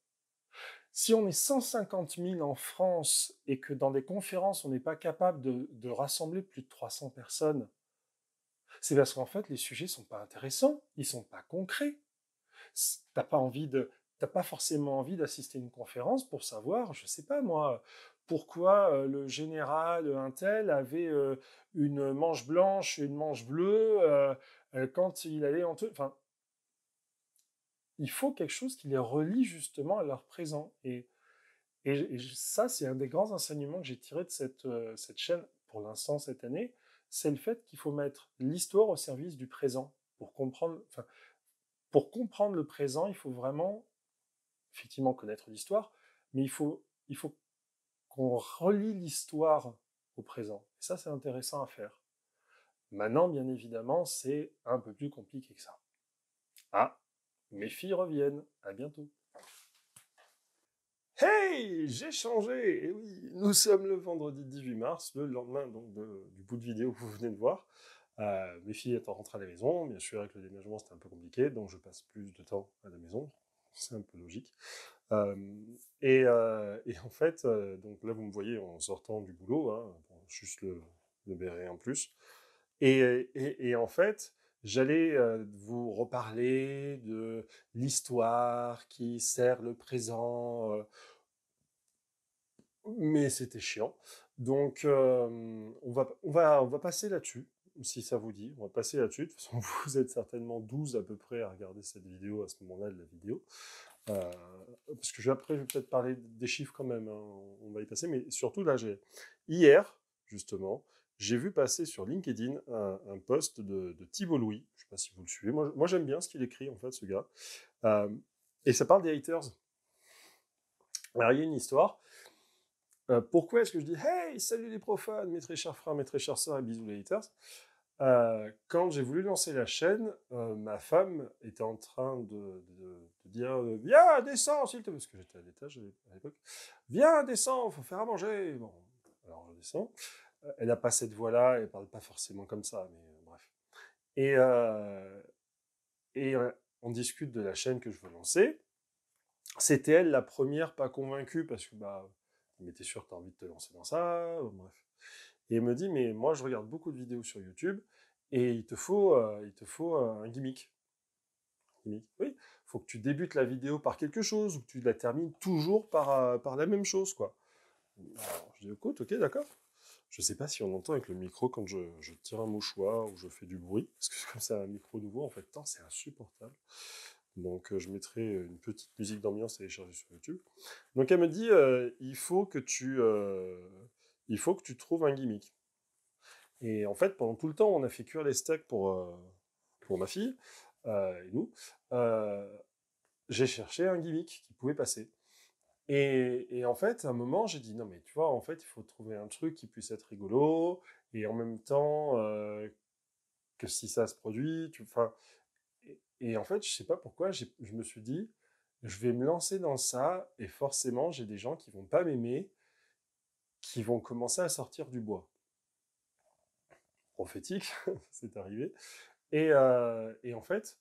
[SPEAKER 1] Si on est 150 000 en France et que dans des conférences, on n'est pas capable de rassembler plus de 300 personnes, c'est parce qu'en fait, les sujets sont pas intéressants, ils sont pas concrets. T'as pas forcément envie d'assister à une conférence pour savoir, je sais pas moi, pourquoi le général untel avait une manche blanche et une manche bleue quand il allait en... Enfin, il faut quelque chose qui les relie justement à leur présent. Et ça, c'est un des grands enseignements que j'ai tiré de cette chaîne, pour l'instant cette année, c'est le fait qu'il faut mettre l'histoire au service du présent. Pour comprendre le présent, il faut vraiment, effectivement, connaître l'histoire, mais il faut qu'on relie l'histoire au présent. Et ça, c'est intéressant à faire. Maintenant, bien évidemment, c'est un peu plus compliqué que ça. Ah, mes filles reviennent. À bientôt. Hey, j'ai changé. Et oui, nous sommes le vendredi 18 mars, le lendemain donc du bout de vidéo que vous venez de voir. Mes filles étant rentrées à la maison, bien sûr avec le déménagement c'était un peu compliqué, donc je passe plus de temps à la maison. C'est un peu logique. Et en fait, donc là vous me voyez en sortant du boulot, hein, juste le béret en plus. Et en fait, j'allais vous reparler de l'histoire qui sert le présent, mais c'était chiant. Donc, on va passer là-dessus, si ça vous dit. On va passer là-dessus. De toute façon, vous êtes certainement 12 à peu près à regarder cette vidéo à ce moment-là de la vidéo. Parce que après, je vais peut-être parler des chiffres quand même. Hein. On va y passer. Mais surtout, là, hier, justement, j'ai vu passer sur LinkedIn un post de Thibault Louis. Je ne sais pas si vous le suivez. Moi j'aime bien ce qu'il écrit, en fait, ce gars. Et ça parle des haters. Alors, il y a une histoire. Pourquoi est-ce que je dis « Hey, salut les profanes, mes très chers frères, mes très chères sœurs et bisous les haters ?» Quand j'ai voulu lancer la chaîne, ma femme était en train de dire « Viens, descends, s'il te plaît !» parce que j'étais à l'étage à l'époque. « Viens, descends, faut faire à manger !» Bon, alors je descends. Elle n'a pas cette voix-là, elle parle pas forcément comme ça, mais bref. Et on discute de la chaîne que je veux lancer. C'était elle la première pas convaincue, parce que bah, mais t'es sûr que t'as envie de te lancer dans ça, bref. Et elle me dit, mais moi je regarde beaucoup de vidéos sur YouTube, et il te faut un gimmick. Oui, il faut que tu débutes la vidéo par quelque chose, ou que tu la termines toujours par la même chose, quoi. Alors, je dis, écoute, ok, d'accord. Je sais pas si on entend avec le micro quand je tire un mouchoir ou je fais du bruit, parce que comme c'est un micro nouveau, en fait, c'est insupportable. Donc, je mettrai une petite musique d'ambiance téléchargée sur YouTube. Donc, elle me dit, il faut que tu trouves un gimmick. Et en fait, pendant tout le temps, on a fait cuire les steaks pour ma fille et nous. J'ai cherché un gimmick qui pouvait passer. Et en fait, à un moment, j'ai dit, non, mais tu vois, en fait, il faut trouver un truc qui puisse être rigolo, et en même temps, que si ça se produit, enfin, et en fait, je sais pas pourquoi, je me suis dit, je vais me lancer dans ça, et forcément, j'ai des gens qui vont pas m'aimer, qui vont commencer à sortir du bois. Prophétique, c'est arrivé. Et en fait,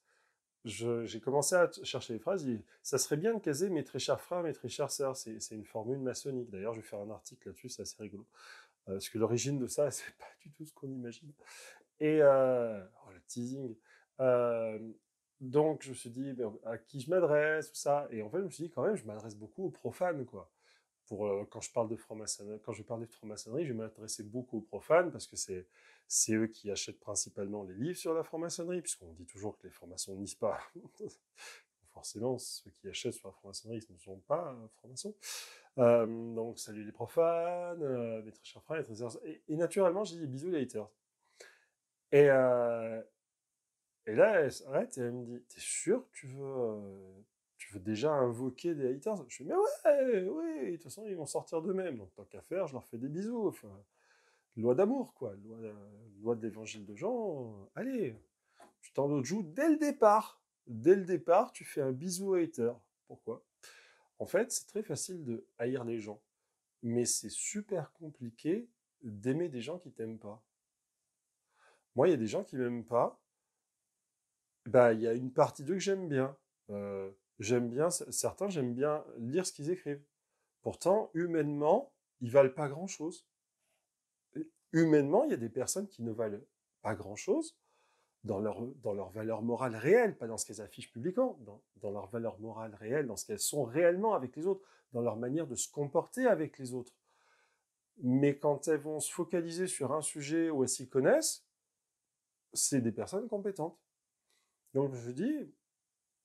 [SPEAKER 1] j'ai commencé à chercher les phrases. Ça serait bien de caser mes très chers frères, mes très chères sœurs. C'est une formule maçonnique. D'ailleurs, je vais faire un article là-dessus, c'est assez rigolo. Parce que l'origine de ça, c'est pas du tout ce qu'on imagine. Et oh, le teasing. Euh, donc, je me suis dit, ben, à qui je m'adresse, tout ça. Et en fait, je me suis dit, quand même, je m'adresse beaucoup aux profanes, quoi. Quand je parle de franc-maçonnerie, quand je vais parler de franc-maçonnerie, je vais m'intéresser beaucoup aux profanes parce que c'est eux qui achètent principalement les livres sur la franc-maçonnerie, puisqu'on dit toujours que les francs-maçons ne lisent pas. Forcément, ceux qui achètent sur la franc-maçonnerie ne sont pas francs-maçons. Donc, salut les profanes, mes très chers frères, et naturellement, j'ai dit bisous les haters. Et, et là, elle s'arrête et elle me dit, t'es sûr que tu veux déjà invoquer des haters? Je dis, mais ouais, oui, de toute façon, ils vont sortir d'eux-mêmes. Donc, tant qu'à faire, je leur fais des bisous. Enfin, loi d'amour, quoi. Loi de l'évangile de Jean. Allez, tu t'en joues dès le départ. Dès le départ, tu fais un bisou aux haters. Pourquoi? En fait, c'est très facile de haïr les gens. Mais c'est super compliqué d'aimer des gens qui t'aiment pas. Moi, il y a des gens qui m'aiment pas. Bah, il y a une partie d'eux que j'aime bien. J'aime bien certains, j'aime bien lire ce qu'ils écrivent. Pourtant, humainement, ils valent pas grand-chose. Humainement, il y a des personnes qui ne valent pas grand-chose dans leur valeur morale réelle, pas dans ce qu'elles affichent publiquement, dans leur valeur morale réelle, dans ce qu'elles sont réellement avec les autres, dans leur manière de se comporter avec les autres. Mais quand elles vont se focaliser sur un sujet où elles s'y connaissent, c'est des personnes compétentes. Donc je dis,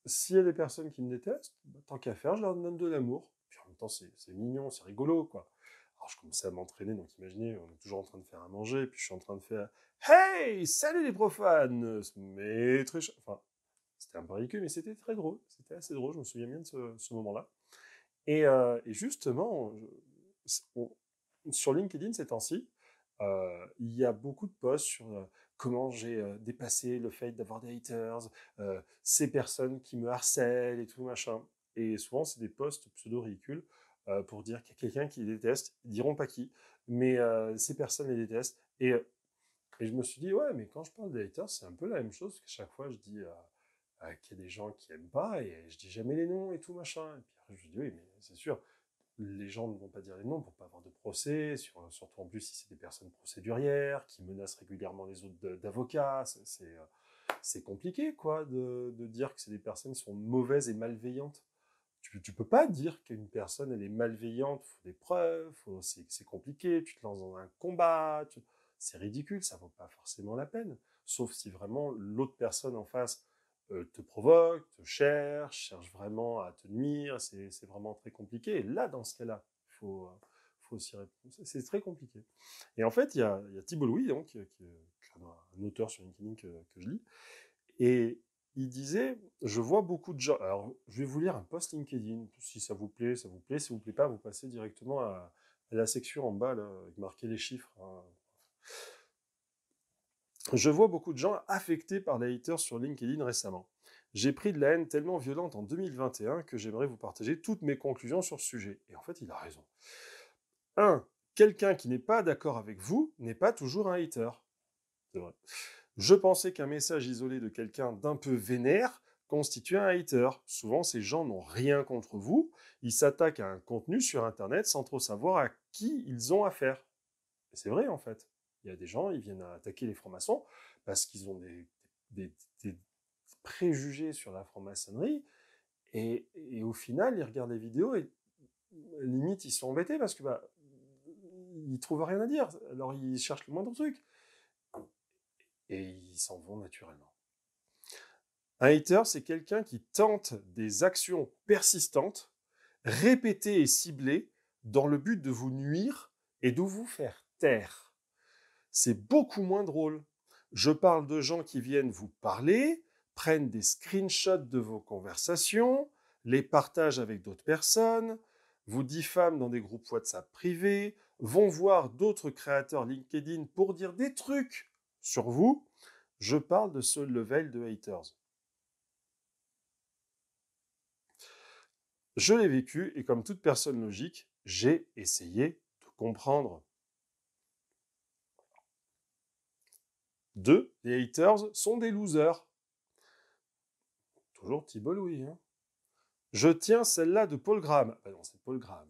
[SPEAKER 1] s'il y a des personnes qui me détestent, bah, tant qu'à faire, je leur donne de l'amour. Puis en même temps, c'est mignon, c'est rigolo, quoi. Alors je commençais à m'entraîner, donc imaginez, on est toujours en train de faire à manger, puis je suis en train de faire Hey, salut les profanes, mais très enfin, c'était un peu ridicule, mais c'était très drôle, c'était assez drôle, je me souviens bien de ce moment-là. Et justement, sur LinkedIn ces temps-ci, il y a beaucoup de posts sur comment j'ai dépassé le fait d'avoir des haters, ces personnes qui me harcèlent et tout machin. Et souvent, c'est des posts pseudo-ridicules pour dire qu'il y a quelqu'un qui les déteste. Ils diront pas qui, mais ces personnes les détestent. Et je me suis dit, ouais, mais quand je parle des haters, c'est un peu la même chose que chaque fois je dis qu'il y a des gens qui aiment pas et je dis jamais les noms et tout machin. Et puis après, je dis, oui, mais c'est sûr, les gens ne vont pas dire les noms pour pas avoir de procès, surtout en plus si c'est des personnes procédurières, qui menacent régulièrement les autres d'avocats. C'est compliqué, quoi, de dire que c'est des personnes qui sont mauvaises et malveillantes. Tu peux pas dire qu'une personne, elle est malveillante, il faut des preuves, c'est compliqué, tu te lances dans un combat, c'est ridicule, ça vaut pas forcément la peine. Sauf si vraiment l'autre personne en face te provoque, te cherche vraiment à te nuire, c'est vraiment très compliqué. Et là, dans ce cas-là, faut aussi répondre. C'est très compliqué. Et en fait, il y a Thibault Louis, donc, qui est un auteur sur LinkedIn que je lis, et il disait, je vois beaucoup de gens. Alors, je vais vous lire un post LinkedIn. Si ça vous plaît, ça vous plaît. Si ça vous plaît pas, vous passez directement à la section en bas, là, avec marqué les chiffres. Hein. Je vois beaucoup de gens affectés par les haters sur LinkedIn récemment. J'ai pris de la haine tellement violente en 2021 que j'aimerais vous partager toutes mes conclusions sur ce sujet. Et en fait, il a raison. 1. Quelqu'un qui n'est pas d'accord avec vous n'est pas toujours un hater. C'est vrai. Je pensais qu'un message isolé de quelqu'un d'un peu vénère constituait un hater. Souvent, ces gens n'ont rien contre vous. Ils s'attaquent à un contenu sur Internet sans trop savoir à qui ils ont affaire. Et c'est vrai, en fait. Il y a des gens, ils viennent attaquer les francs-maçons parce qu'ils ont des préjugés sur la franc-maçonnerie. Et au final, ils regardent les vidéos et limite, ils sont embêtés parce que ils trouvent rien à dire. Alors, ils cherchent le moindre truc. Et ils s'en vont naturellement.
[SPEAKER 2] Un hater, c'est quelqu'un qui tente des actions persistantes, répétées et ciblées, dans le but de vous nuire et de vous faire taire. C'est beaucoup moins drôle. Je parle de gens qui viennent vous parler, prennent des screenshots de vos conversations, les partagent avec d'autres personnes, vous diffament dans des groupes WhatsApp privés, vont voir d'autres créateurs LinkedIn pour dire des trucs sur vous. Je parle de ce level de haters. Je l'ai vécu et comme toute personne logique, j'ai essayé de comprendre. 2. Les haters sont des losers. Toujours Thibault Louis. Hein. Je tiens celle-là de Paul Graham. Ah non, c'est Paul Graham.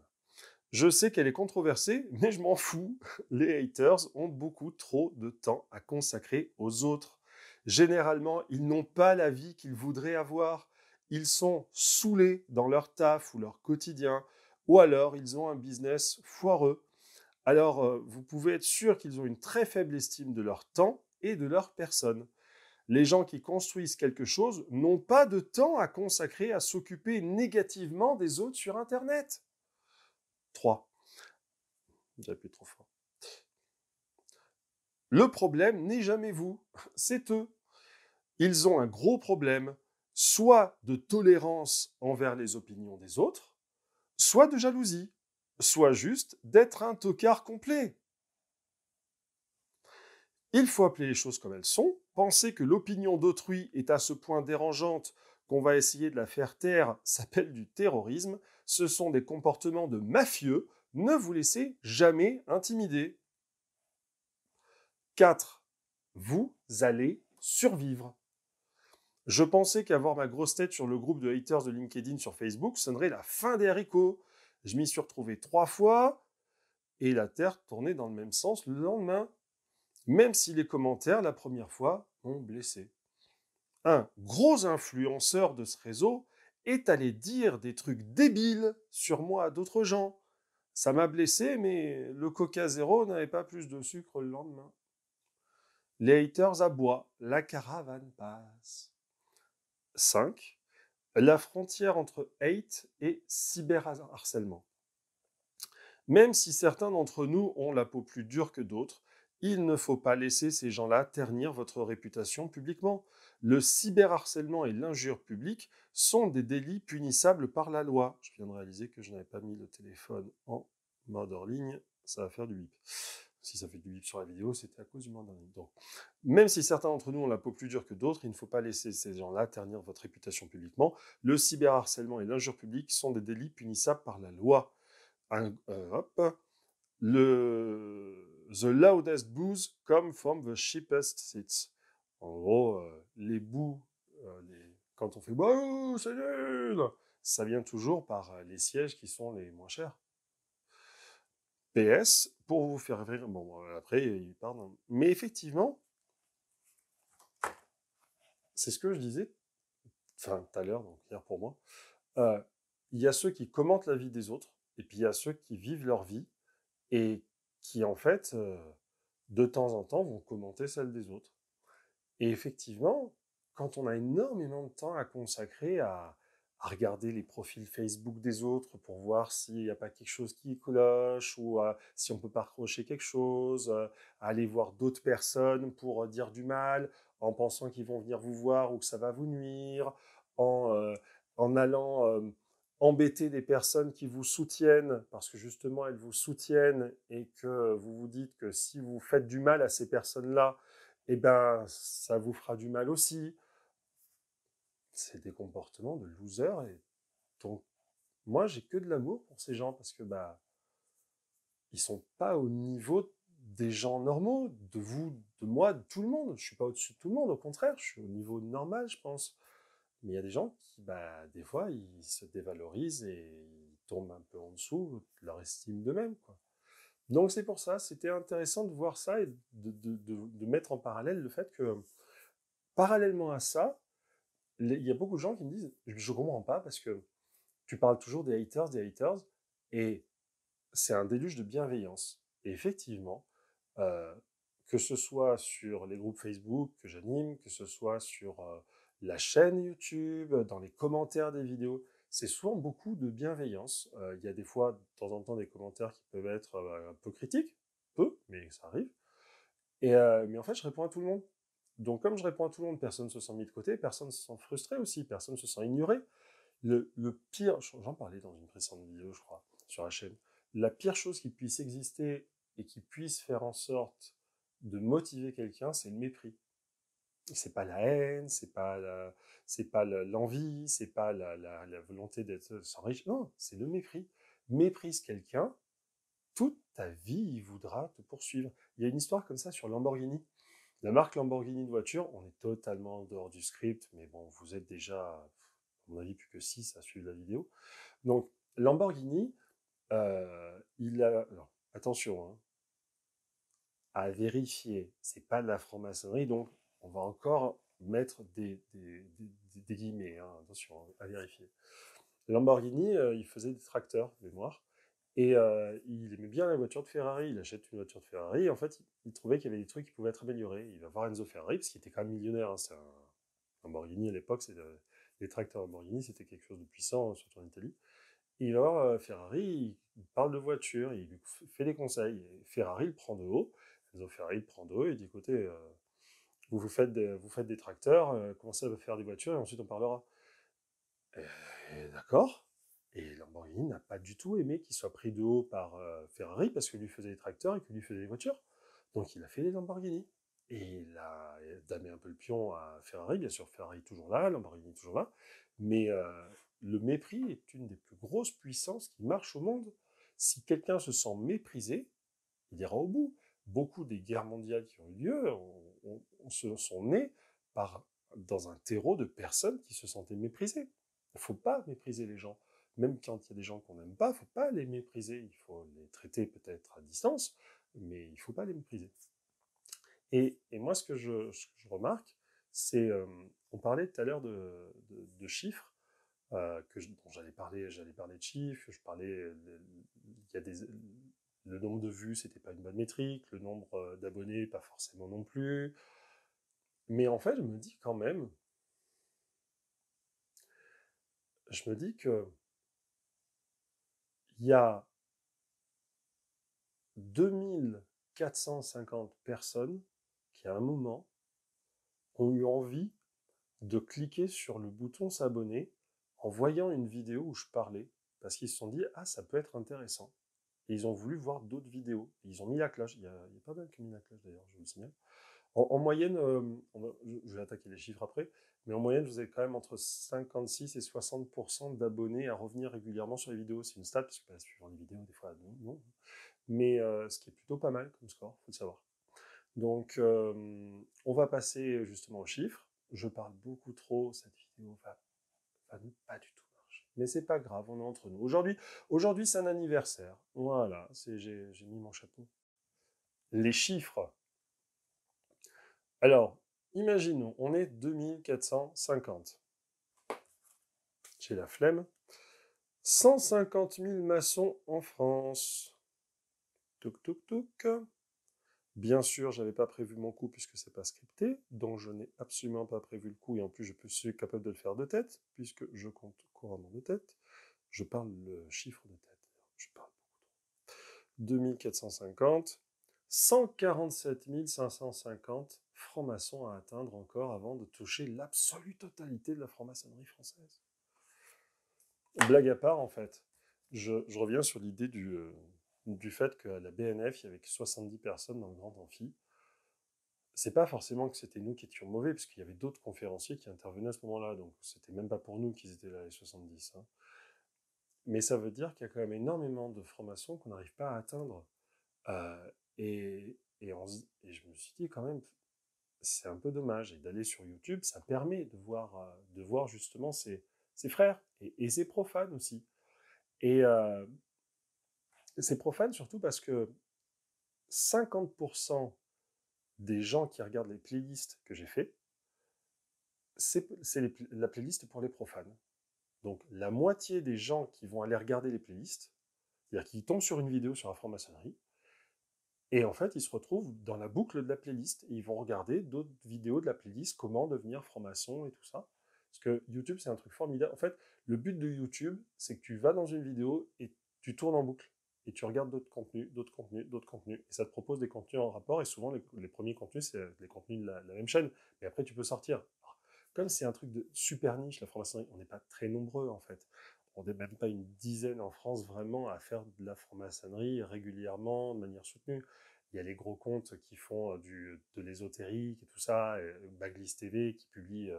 [SPEAKER 2] Je sais qu'elle est controversée, mais je m'en fous. Les haters ont beaucoup trop de temps à consacrer aux autres. Généralement, ils n'ont pas la vie qu'ils voudraient avoir. Ils sont saoulés dans leur taf ou leur quotidien, ou alors ils ont un business foireux. Alors, vous pouvez être sûr qu'ils ont une très faible estime de leur temps et de leur personne. Les gens qui construisent quelque chose n'ont pas de temps à consacrer à s'occuper négativement des autres sur Internet. 3. J'ai appuyé trop fort. Le problème n'est jamais vous, c'est eux. Ils ont un gros problème, soit de tolérance envers les opinions des autres, soit de jalousie, soit juste d'être un tocard complet. Il faut appeler les choses comme elles sont. Penser que l'opinion d'autrui est à ce point dérangeante qu'on va essayer de la faire taire s'appelle du terrorisme. Ce sont des comportements de mafieux. Ne vous laissez jamais intimider. 4. Vous allez survivre. Je pensais qu'avoir ma grosse tête sur le groupe de haters de LinkedIn sur Facebook sonnerait la fin des haricots. Je m'y suis retrouvé 3 fois et la Terre tournait dans le même sens le lendemain. Même si les commentaires, la première fois, m'ont blessé. Un gros influenceur de ce réseau est allé dire des trucs débiles sur moi à d'autres gens. Ça m'a blessé, mais le Coca Zéro n'avait pas plus de sucre le lendemain. Les haters aboient, la caravane passe. 5. La frontière entre hate et cyberharcèlement. Même si certains d'entre nous ont la peau plus dure que d'autres, il ne faut pas laisser ces gens-là ternir votre réputation publiquement. Le cyberharcèlement et l'injure publique sont des délits punissables par la loi. Je viens de réaliser que je n'avais pas mis le téléphone en mode hors ligne, ça va faire du bip. Si ça fait du bip sur la vidéo, c'était à cause du mode hors ligne. Donc, même si certains d'entre nous ont la peau plus dure que d'autres, il ne faut pas laisser ces gens-là ternir votre réputation publiquement. Le cyberharcèlement et l'injure publique sont des délits punissables par la loi. The loudest boos come from the cheapest seats. En gros, les boos, quand on fait bah, c'est nul, ça vient toujours par les sièges qui sont les moins chers. PS, pour vous faire rire, bon, après, il parle. Mais effectivement, c'est ce que je disais, enfin, tout à l'heure, donc hier pour moi. Il y a ceux qui commentent la vie des autres, et puis il y a ceux qui vivent leur vie, et qui, en fait, de temps en temps, vont commenter celle des autres. Et effectivement, quand on a énormément de temps à consacrer à regarder les profils Facebook des autres pour voir s'il n'y a pas quelque chose qui cloche ou si on peut pas reprocher quelque chose, aller voir d'autres personnes pour dire du mal en pensant qu'ils vont venir vous voir ou que ça va vous nuire, en allant embêter des personnes qui vous soutiennent parce que justement elles vous soutiennent et que vous vous dites que si vous faites du mal à ces personnes-là, eh ben, ça vous fera du mal aussi. C'est des comportements de loser. Et donc, moi, j'ai que de l'amour pour ces gens parce que, bah, ils sont pas au niveau des gens normaux, de vous, de moi, de tout le monde. Je suis pas au-dessus de tout le monde, au contraire, je suis au niveau normal, je pense. Mais il y a des gens qui, bah, des fois, ils se dévalorisent et ils tombent un peu en dessous de leur estime d'eux-mêmes, quoi. Donc c'est pour ça, c'était intéressant de voir ça et de mettre en parallèle le fait que, parallèlement à ça, il y a beaucoup de gens qui me disent, je comprends pas parce que tu parles toujours des haters, et c'est un déluge de bienveillance. Et effectivement, euh, que ce soit sur les groupes Facebook que j'anime, que ce soit sur la chaîne YouTube, dans les commentaires des vidéos. C'est souvent beaucoup de bienveillance. Il y a des fois, de temps en temps, des commentaires qui peuvent être un peu critiques, peu, mais ça arrive. Mais en fait, je réponds à tout le monde. Donc, comme je réponds à tout le monde, personne ne se sent mis de côté, personne ne se sent frustré aussi, personne ne se sent ignoré. Le pire, j'en parlais dans une précédente vidéo, je crois, sur la chaîne, la pire chose qui puisse exister et qui puisse faire en sorte de motiver quelqu'un, c'est le mépris. C'est pas la haine, c'est pas l'envie, c'est pas la volonté d'être s'enrichir. Non, c'est le mépris. Méprise quelqu'un, toute ta vie, il voudra te poursuivre. Il y a une histoire comme ça sur Lamborghini. La marque Lamborghini de voiture, on est totalement en dehors du script, mais bon, vous êtes déjà, à mon avis, plus que 6 à suivre la vidéo. Donc, Lamborghini, il a... Alors, attention, hein, à vérifier, c'est pas de la franc-maçonnerie, donc on va encore mettre des guillemets, hein, attention, à vérifier. Lamborghini, il faisait des tracteurs, de mémoire, et il aimait bien la voiture de Ferrari, il achète une voiture de Ferrari, et en fait, il trouvait qu'il y avait des trucs qui pouvaient être améliorés. Il va voir Enzo Ferrari, parce qu'il était quand même millionnaire, hein, c'est un Lamborghini à l'époque, les tracteurs Lamborghini, c'était quelque chose de puissant, surtout en Italie. Et il va voir Ferrari, il parle de voiture, il lui fait des conseils. Et Ferrari le prend de haut, Enzo Ferrari le prend de haut, et il dit écoutez, vous faites des tracteurs, commencez à faire des voitures, et ensuite on parlera. D'accord. Et Lamborghini n'a pas du tout aimé qu'il soit pris de haut par Ferrari parce que lui faisait des tracteurs et que lui faisait des voitures. Donc il a fait les Lamborghini. Et il a damé un peu le pion à Ferrari, bien sûr, Ferrari toujours là, Lamborghini toujours là. Mais le mépris est une des plus grosses puissances qui marche au monde. Si quelqu'un se sent méprisé, il ira au bout. Beaucoup des guerres mondiales qui ont eu lieu sont nées dans un terreau de personnes qui se sentaient méprisées. Il ne faut pas mépriser les gens. Même quand il y a des gens qu'on n'aime pas, il ne faut pas les mépriser. Il faut les traiter peut-être à distance, mais il ne faut pas les mépriser. Et moi, ce que je remarque, c'est, on parlait tout à l'heure de chiffres, dont j'allais parler de chiffres, il y a le nombre de vues, c'était pas une bonne métrique, le nombre d'abonnés, pas forcément non plus. Mais en fait, je me dis que il y a 2450 personnes qui, à un moment, ont eu envie de cliquer sur le bouton s'abonner en voyant une vidéo où je parlais, parce qu'ils se sont dit « Ah, ça peut être intéressant ». Et ils ont voulu voir d'autres vidéos. Et ils ont mis la cloche. Il y a pas mal qui ont mis la cloche d'ailleurs, je vous le signale. En moyenne, je vais attaquer les chiffres après, mais en moyenne, vous avez quand même entre 56 et 60% d'abonnés à revenir régulièrement sur les vidéos. C'est une stat, parce que suivant les vidéos, des fois, non. Mais ce qui est plutôt pas mal comme score, il faut le savoir. Donc, on va passer justement aux chiffres. Je parle beaucoup trop, cette vidéo va pas du tout marcher. Mais c'est pas grave, on est entre nous. Aujourd'hui c'est un anniversaire. Voilà, j'ai mis mon chapeau. Les chiffres. Alors, imaginons, on est 2450. J'ai la flemme. 150 000 maçons en France. Touk touk touk. Bien sûr, j'avais pas prévu mon coup puisque c'est pas scripté, donc je n'ai absolument pas prévu le coup et en plus je suis capable de le faire de tête puisque je compte couramment de tête. Je parle le chiffre de tête. Je parle beaucoup trop. 2450. 147 550 francs-maçons à atteindre encore avant de toucher l'absolue totalité de la franc-maçonnerie française. Blague à part, en fait, je reviens sur l'idée du fait qu'à la BNF, il y avait que 70 personnes dans le grand amphi. C'est pas forcément que c'était nous qui étions mauvais, puisqu'il y avait d'autres conférenciers qui intervenaient à ce moment-là, donc c'était même pas pour nous qu'ils étaient là, les 70. Hein. Mais ça veut dire qu'il y a quand même énormément de francs-maçons qu'on n'arrive pas à atteindre. Et je me suis dit quand même, c'est un peu dommage. Et d'aller sur YouTube, ça permet de voir justement ses frères et ses profanes aussi. Et c'est profane surtout parce que 50% des gens qui regardent les playlists que j'ai fait, c'est la playlist pour les profanes. Donc la moitié des gens qui vont aller regarder les playlists, c'est-à-dire qui tombent sur une vidéo sur la franc-maçonnerie, Et en fait, ils se retrouvent dans la boucle de la playlist et ils vont regarder d'autres vidéos de la playlist, comment devenir franc-maçon et tout ça. Parce que YouTube, c'est un truc formidable. En fait, le but de YouTube, c'est que tu vas dans une vidéo et tu tournes en boucle. Et tu regardes d'autres contenus, d'autres contenus, d'autres contenus. Et ça te propose des contenus en rapport. Et souvent, les premiers contenus, c'est les contenus de la même chaîne. Mais après, tu peux sortir. Alors, comme c'est un truc de super niche, la franc-maçonnerie, on n'est pas très nombreux, en fait. On n'est même pas une dizaine en France vraiment à faire de la franc-maçonnerie régulièrement, de manière soutenue. Il y a les gros comptes qui font de l'ésotérique et tout ça, Baglist TV qui publie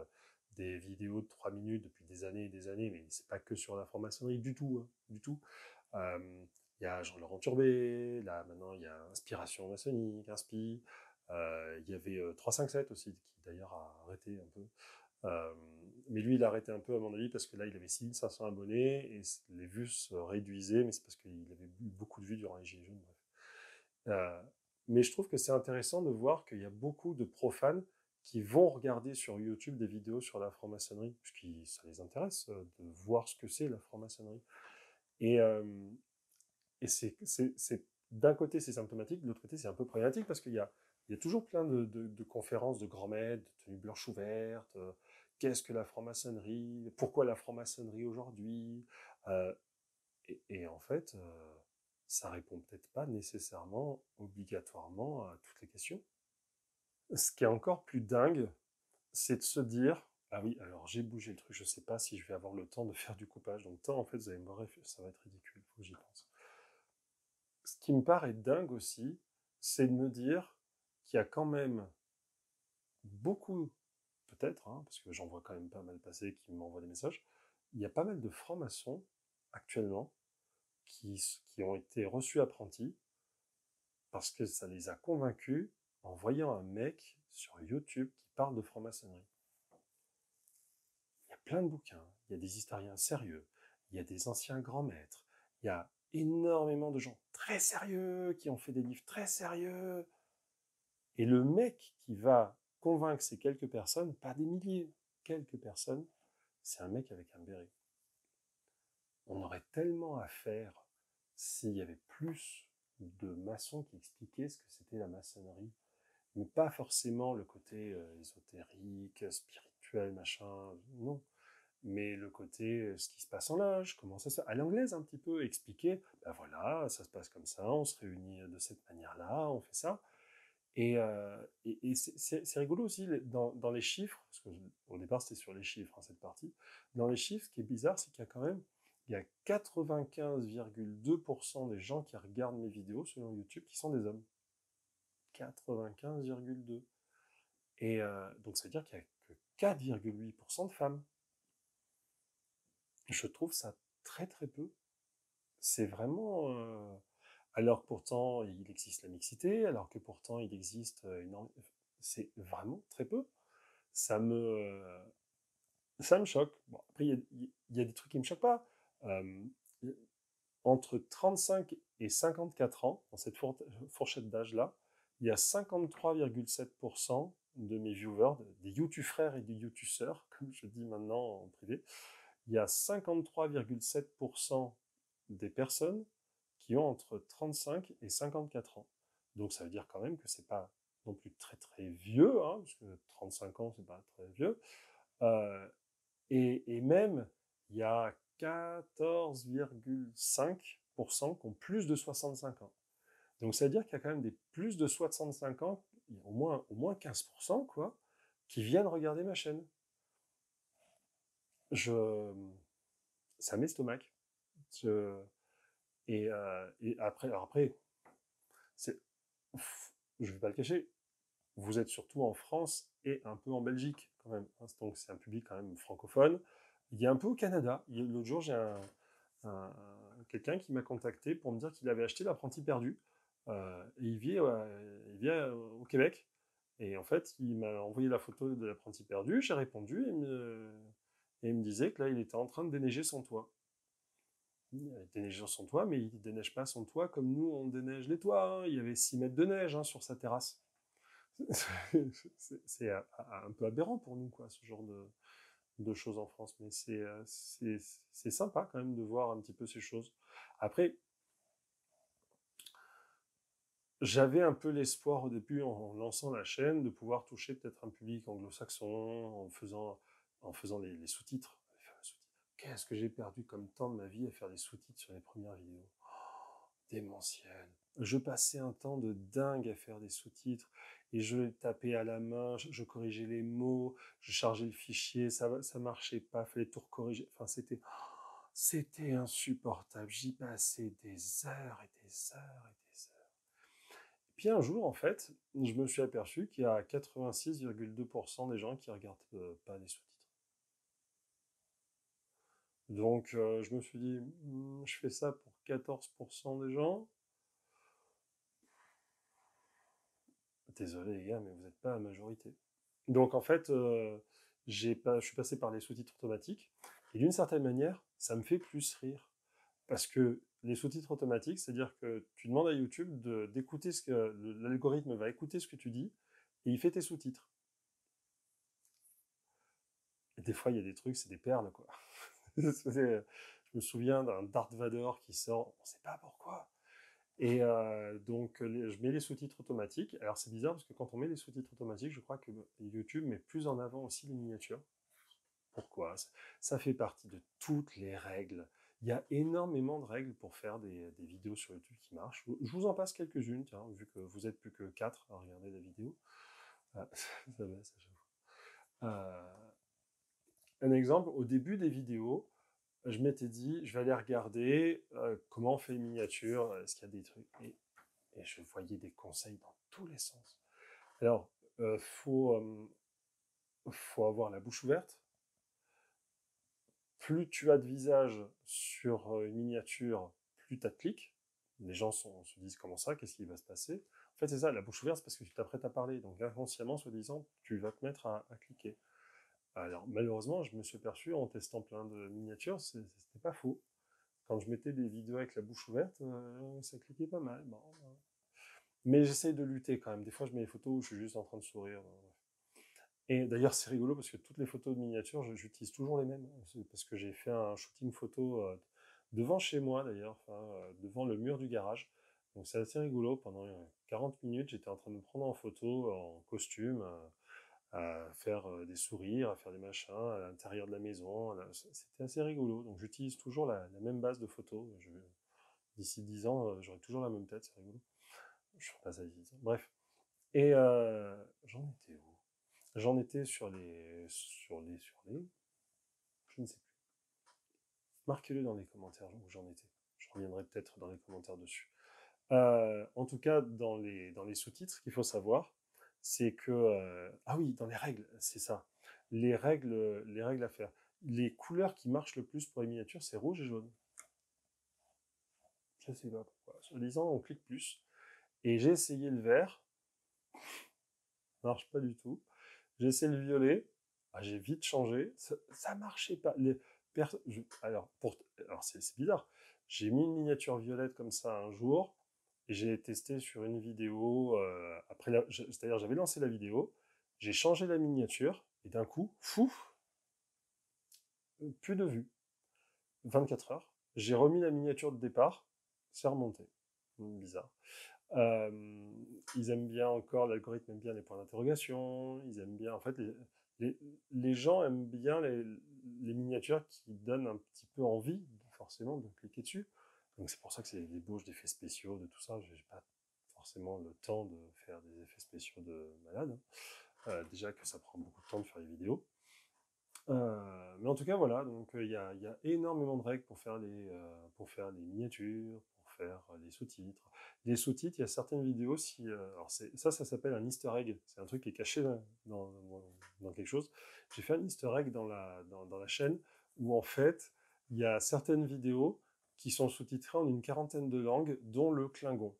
[SPEAKER 2] des vidéos de 3 minutes depuis des années et des années, mais c'est pas que sur la franc-maçonnerie du tout, hein, du tout. Euh, il y a Jean-Laurent Turbet, là maintenant il y a Inspiration maçonnique, Inspi, il y avait 357 aussi, qui d'ailleurs a arrêté un peu. Euh, mais lui, il a arrêté un peu, à mon avis, parce que là, il avait 6500 abonnés et les vues se réduisaient, mais c'est parce qu'il avait eu beaucoup de vues durant les Gilets jaunes. Bref. Mais je trouve que c'est intéressant de voir qu'il y a beaucoup de profanes qui vont regarder sur YouTube des vidéos sur la franc-maçonnerie, puisque ça les intéresse de voir ce que c'est la franc-maçonnerie. Et, euh, et d'un côté, c'est symptomatique, de l'autre côté, c'est un peu problématique, parce qu'il y a toujours plein de conférences de grands maîtres, de tenues blanches ouvertes, qu'est-ce que la franc-maçonnerie, pourquoi la franc-maçonnerie aujourd'hui, et en fait, ça répond peut-être pas nécessairement, obligatoirement à toutes les questions. Ce qui est encore plus dingue, c'est de se dire, ah oui, alors j'ai bougé le truc, je sais pas si je vais avoir le temps de faire du coupage, donc temps, en fait, vous allez me voir, ça va être ridicule, faut que j'y pense. Ce qui me paraît dingue aussi, c'est de me dire qu'il y a quand même beaucoup, peut-être, hein, parce que j'en vois quand même pas mal passer qui m'envoient des messages, il y a pas mal de francs-maçons actuellement qui ont été reçus apprentis parce que ça les a convaincus en voyant un mec sur YouTube qui parle de franc-maçonnerie. Il y a plein de bouquins, il y a des historiens sérieux, il y a des anciens grands maîtres, il y a énormément de gens très sérieux qui ont fait des livres très sérieux. Et le mec qui va convaincre ces quelques personnes, pas des milliers, quelques personnes, c'est un mec avec un béret. On aurait tellement à faire s'il y avait plus de maçons qui expliquaient ce que c'était la maçonnerie, mais pas forcément le côté ésotérique, spirituel, machin, non, mais le côté ce qui se passe en loge, comment ça se passe, à l'anglaise un petit peu, expliquer, ben voilà, ça se passe comme ça, on se réunit de cette manière-là, on fait ça. Et c'est rigolo aussi dans les chiffres, parce qu'au départ c'était sur les chiffres, hein, cette partie. Dans les chiffres, ce qui est bizarre, c'est qu'il y a quand même il y a 95,2% des gens qui regardent mes vidéos selon YouTube qui sont des hommes. 95,2%. Et donc ça veut dire qu'il n'y a que 4,8% de femmes. Je trouve ça très très peu. C'est vraiment... alors que pourtant il existe la mixité, alors que pourtant il existe c'est vraiment très peu. Ça me, ça me choque. Bon, après, il y a des trucs qui me choquent pas. Euh, Entre 35 et 54 ans, dans cette fourchette d'âge-là, il y a 53,7% de mes viewers, des YouTube frères et des YouTube sœurs, comme je dis maintenant en privé, il y a 53,7% des personnes qui ont entre 35 et 54 ans. Donc ça veut dire quand même que c'est pas non plus très très vieux, hein, parce que 35 ans c'est pas très vieux. Euh, et même il y a 14,5% qui ont plus de 65 ans. Donc ça veut dire qu'il y a quand même des plus de 65 ans, au moins 15% quoi, qui viennent regarder ma chaîne. Je, ça m'estomaque. Je, et après, c'est, je ne vais pas le cacher, vous êtes surtout en France et un peu en Belgique quand même. Donc c'est un public quand même francophone. Il y a un peu au Canada. L'autre jour, j'ai quelqu'un qui m'a contacté pour me dire qu'il avait acheté l'apprenti perdu. Et il vit au Québec. Et en fait, il m'a envoyé la photo de l'apprenti perdu. J'ai répondu et il me disait que là, il était en train de déneiger son toit. Il déneige son toit, mais il ne déneige pas son toit comme nous, on déneige les toits. Hein. Il y avait 6 mètres de neige hein, sur sa terrasse. C'est un peu aberrant pour nous, quoi, ce genre de choses en France. Mais c'est sympa quand même de voir un petit peu ces choses. Après, J'avais un peu l'espoir au début, en lançant la chaîne, de pouvoir toucher peut-être un public anglo-saxon en faisant les sous-titres. Qu'est-ce que j'ai perdu comme temps de ma vie à faire des sous-titres sur les premières vidéos. Démentiel. Je passais un temps de dingue à faire des sous-titres et je tapais à la main, je corrigeais les mots, je chargeais le fichier, ça marchait pas, fallait tout recorriger. Enfin, c'était insupportable. J'y passais des heures et des heures et des heures. Et puis un jour, en fait, je me suis aperçu qu'il y a 86,2% des gens qui regardent pas les sous-titres. Donc, je me suis dit, je fais ça pour 14% des gens. Désolé les gars, mais vous n'êtes pas la majorité. Donc en fait, je suis passé par les sous-titres automatiques, et d'une certaine manière, ça me fait plus rire. Parce que les sous-titres automatiques, c'est-à-dire que tu demandes à YouTube d'écouter ce que l'algorithme va écouter ce que tu dis, et il fait tes sous-titres. Et des fois, il y a des trucs, c'est des perles, quoi. Je me souviens d'un Darth Vader qui sort, on ne sait pas pourquoi. Et donc, je mets les sous-titres automatiques. Alors, c'est bizarre parce que quand on met les sous-titres automatiques, je crois que YouTube met plus en avant aussi les miniatures. Pourquoi? Ça fait partie de toutes les règles. Il y a énormément de règles pour faire des vidéos sur YouTube qui marchent. Je vous en passe quelques-unes, tiens, vu que vous êtes plus que 4 à regarder la vidéo. Ça baisse à chaque fois. Un exemple, au début des vidéos, je m'étais dit, je vais aller regarder comment on fait une miniature, est-ce qu'il y a des trucs. Et je voyais des conseils dans tous les sens. Alors, faut avoir la bouche ouverte. Plus tu as de visage sur une miniature, plus tu as de clics. Les gens se disent comment ça, qu'est-ce qui va se passer. En fait, c'est ça, la bouche ouverte, c'est parce que tu t'apprêtes à parler. Donc, inconsciemment, soi-disant, tu vas te mettre à cliquer. Alors, malheureusement, je me suis aperçu en testant plein de miniatures, c'était pas faux. Quand je mettais des vidéos avec la bouche ouverte, ça cliquait pas mal. Bon, mais j'essaye de lutter quand même. Des fois, je mets des photos où je suis juste en train de sourire. Et d'ailleurs, c'est rigolo parce que toutes les photos de miniatures, j'utilise toujours les mêmes. C'est parce que j'ai fait un shooting photo devant chez moi, d'ailleurs, devant le mur du garage. Donc c'est assez rigolo. Pendant 40 minutes, j'étais en train de me prendre en photo, en costume, à faire des sourires, à faire des machins à l'intérieur de la maison. C'était assez rigolo. Donc j'utilise toujours la même base de photos. D'ici 10 ans, j'aurai toujours la même tête, c'est rigolo. Je repasse à 10 ans. Bref. Et j'en étais où? J'en étais sur les... Je ne sais plus. Marquez-le dans les commentaires où j'en étais. Je reviendrai peut-être dans les commentaires dessus. En tout cas, dans les sous-titres, ce qu'il faut savoir, c'est que... ah oui, dans les règles, c'est ça. Les règles à faire. Les couleurs qui marchent le plus pour les miniatures, c'est rouge et jaune. Je sais pas pourquoi. Soi-disant, on clique plus. Et j'ai essayé le vert. Ça marche pas du tout. J'ai essayé le violet. Ah, j'ai vite changé. Ça marchait pas. Alors, c'est bizarre. J'ai mis une miniature violette comme ça un jour. Et j'ai testé sur une vidéo. C'est-à-dire, j'avais lancé la vidéo. J'ai changé la miniature. Et d'un coup, fou, plus de vues. 24 heures. J'ai remis la miniature de départ. C'est remonté. Bizarre. Euh, Ils aiment bien encore, l'algorithme aime bien les points d'interrogation, ils aiment bien, en fait, les gens aiment bien les miniatures qui donnent un petit peu envie, forcément, de cliquer dessus. Donc c'est pour ça que c'est des bouches d'effets spéciaux, de tout ça. J'ai pas forcément le temps de faire des effets spéciaux de malade. Déjà que ça prend beaucoup de temps de faire les vidéos. Mais en tout cas, voilà, donc il y a énormément de règles pour faire les miniatures, pour faire les sous-titres. Les sous-titres, il y a certaines vidéos, alors ça s'appelle un easter egg, c'est un truc qui est caché dans quelque chose. J'ai fait un easter egg dans la chaîne, où en fait, il y a certaines vidéos qui sont sous-titrées en une quarantaine de langues, dont le Klingon.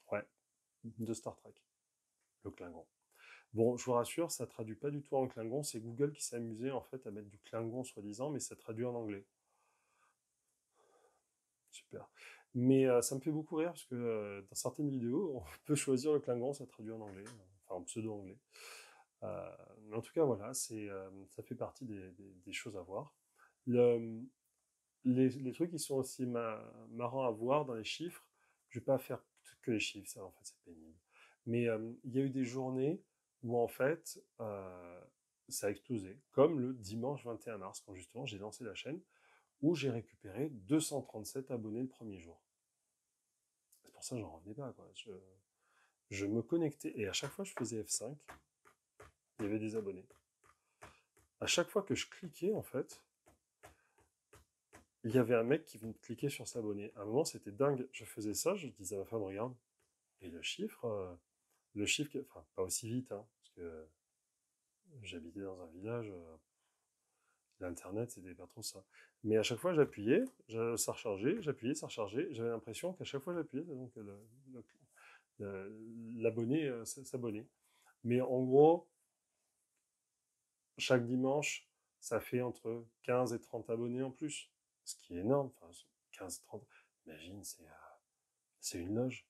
[SPEAKER 2] Ouais, de Star Trek, le Klingon. Bon, je vous rassure, ça traduit pas du tout en Klingon, c'est Google qui s'est amusé en fait à mettre du Klingon soi-disant, mais ça traduit en anglais. Super. Mais ça me fait beaucoup rire parce que dans certaines vidéos, on peut choisir le Klingon, ça traduit en anglais, enfin en pseudo-anglais. Mais en tout cas, voilà, ça fait partie des choses à voir. Les trucs qui sont aussi marrants à voir dans les chiffres, je vais pas faire que les chiffres, ça, en fait, c'est pénible. Mais il y a eu des journées où, en fait, ça a explosé, comme le dimanche 21 mars, quand justement j'ai lancé la chaîne, où j'ai récupéré 237 abonnés le premier jour. C'est pour ça que j'en revenais pas, quoi. Je me connectais, et à chaque fois que je faisais F5, il y avait des abonnés. À chaque fois que je cliquais, en fait, il y avait un mec qui venait de cliquer sur s'abonner. À un moment, c'était dingue. Je faisais ça, je disais à ma femme, regarde, et le chiffre, enfin, pas aussi vite, hein, parce que j'habitais dans un village, l'internet, c'était pas trop ça. Mais à chaque fois, j'appuyais, ça rechargeait, j'appuyais, ça rechargeait. J'avais l'impression qu'à chaque fois, j'appuyais, donc l'abonné s'abonnait. Mais en gros, chaque dimanche, ça fait entre 15 et 30 abonnés en plus, ce qui est énorme. Enfin, 15 et 30, imagine, c'est une loge.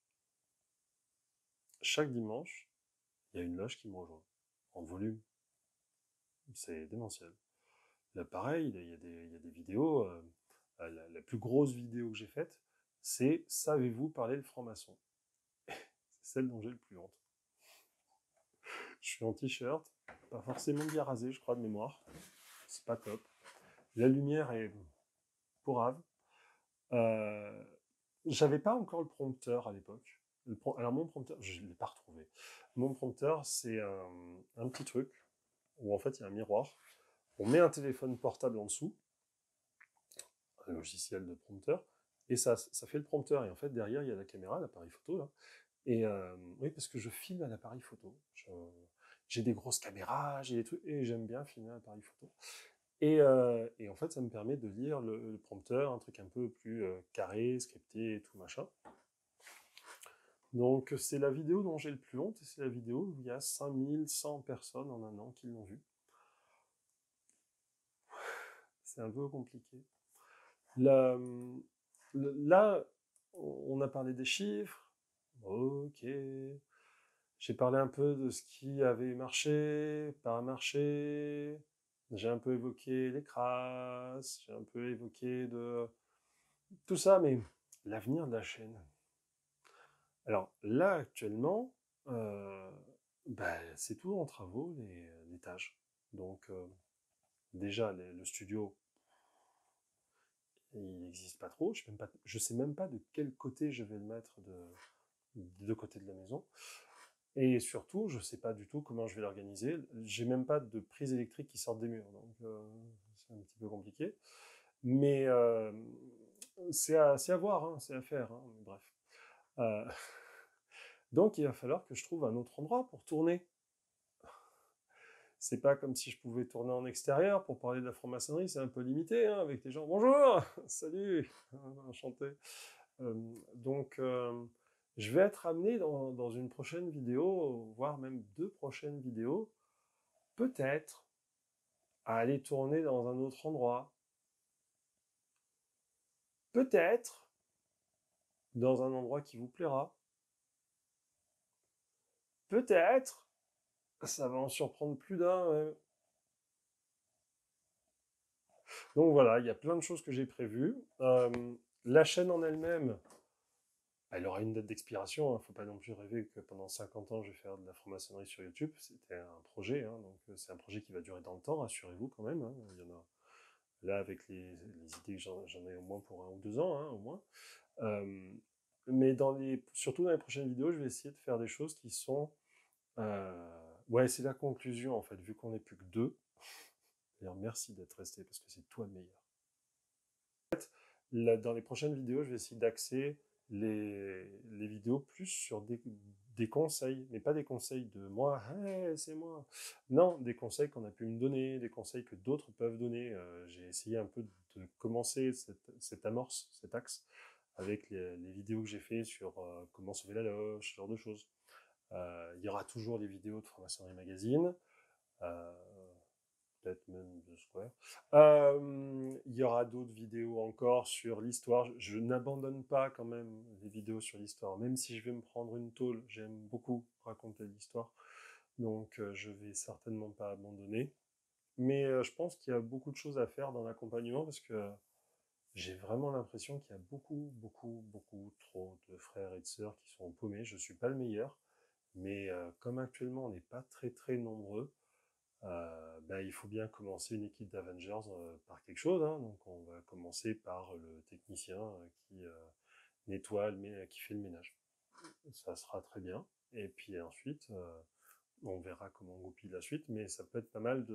[SPEAKER 2] Chaque dimanche, il y a une loge qui me rejoint, en volume. C'est démentiel. Là, pareil, il y a des vidéos. La plus grosse vidéo que j'ai faite, c'est Savez-vous parler le franc-maçon? C'est celle dont j'ai le plus honte. Je suis en t-shirt, pas forcément bien rasé, je crois, de mémoire. C'est pas top. La lumière est pourrave. J'avais pas encore le prompteur à l'époque. Alors mon prompteur, je ne l'ai pas retrouvé. Mon prompteur, c'est un petit truc où en fait il y a un miroir. On met un téléphone portable en dessous, un logiciel de prompteur, et ça fait le prompteur. Et en fait derrière il y a la caméra, l'appareil photo là. Et oui, parce que je filme à l'appareil photo. J'ai des grosses caméras, j'ai des trucs, et j'aime bien filmer à l'appareil photo. Et en fait, ça me permet de lire le prompteur, un truc un peu plus carré, scripté et tout machin. Donc, c'est la vidéo dont j'ai le plus honte, et c'est la vidéo où il y a 5100 personnes en un an qui l'ont vue. C'est un peu compliqué. Là, on a parlé des chiffres. Ok. J'ai parlé un peu de ce qui avait marché, pas marché. J'ai un peu évoqué les crasses, j'ai un peu évoqué de tout ça, mais l'avenir de la chaîne. Alors là, actuellement, c'est tout en travaux, les tâches. Donc, déjà, le studio, il n'existe pas trop. Je sais même pas de quel côté je vais le mettre des deux côtés de la maison. Et surtout, je sais pas du tout comment je vais l'organiser. J'ai même pas de prise électrique qui sortent des murs, donc c'est un petit peu compliqué. Mais c'est à voir, hein, c'est à faire. Hein, bref. Euh, donc il va falloir que je trouve un autre endroit pour tourner. C'est pas comme si je pouvais tourner en extérieur pour parler de la franc-maçonnerie, c'est un peu limité, hein, avec les gens. Bonjour, salut, enchanté. Donc, je vais être amené dans une prochaine vidéo, voire même deux prochaines vidéos, peut-être à aller tourner dans un autre endroit. Peut-être dans un endroit qui vous plaira. Peut-être, ça va en surprendre plus d'un. Ouais. Donc voilà, il y a plein de choses que j'ai prévues. La chaîne en elle-même, elle aura une date d'expiration. Il ne faut pas non plus rêver que pendant 50 ans, je vais faire de la franc-maçonnerie sur YouTube. C'était un projet, hein, donc c'est un projet qui va durer dans le temps, rassurez-vous quand même. Hein. Il y en a là avec les idées que j'en ai au moins pour 1 ou 2 ans, hein, au moins. Mais surtout dans les prochaines vidéos, je vais essayer de faire des choses qui sont... ouais, c'est la conclusion en fait, vu qu'on n'est plus que deux. D'ailleurs, merci d'être resté parce que c'est toi le meilleur. Dans les prochaines vidéos, je vais essayer d'axer les vidéos plus sur des conseils, mais pas des conseils de moi, hey, c'est moi. Non, des conseils qu'on a pu me donner, des conseils que d'autres peuvent donner. J'ai essayé un peu de commencer cette amorce, cet axe, avec les vidéos que j'ai fait sur comment sauver la loge, ce genre de choses. Il y aura toujours les vidéos de Franc-Maçonnerie Magazine. Peut-être même de Square. Il y aura d'autres vidéos encore sur l'histoire. Je n'abandonne pas quand même les vidéos sur l'histoire, même si je vais me prendre une tôle. J'aime beaucoup raconter l'histoire, donc je vais certainement pas abandonner. Mais je pense qu'il y a beaucoup de choses à faire dans l'accompagnement parce que j'ai vraiment l'impression qu'il y a beaucoup trop de frères et de sœurs qui sont paumés. Je suis pas le meilleur, mais comme actuellement on n'est pas très nombreux, il faut bien commencer une équipe d'Avengers par quelque chose, hein. Donc on va commencer par le technicien qui nettoie, qui fait le ménage. Ça sera très bien. Et puis ensuite, on verra comment on goupille la suite, mais ça peut être pas mal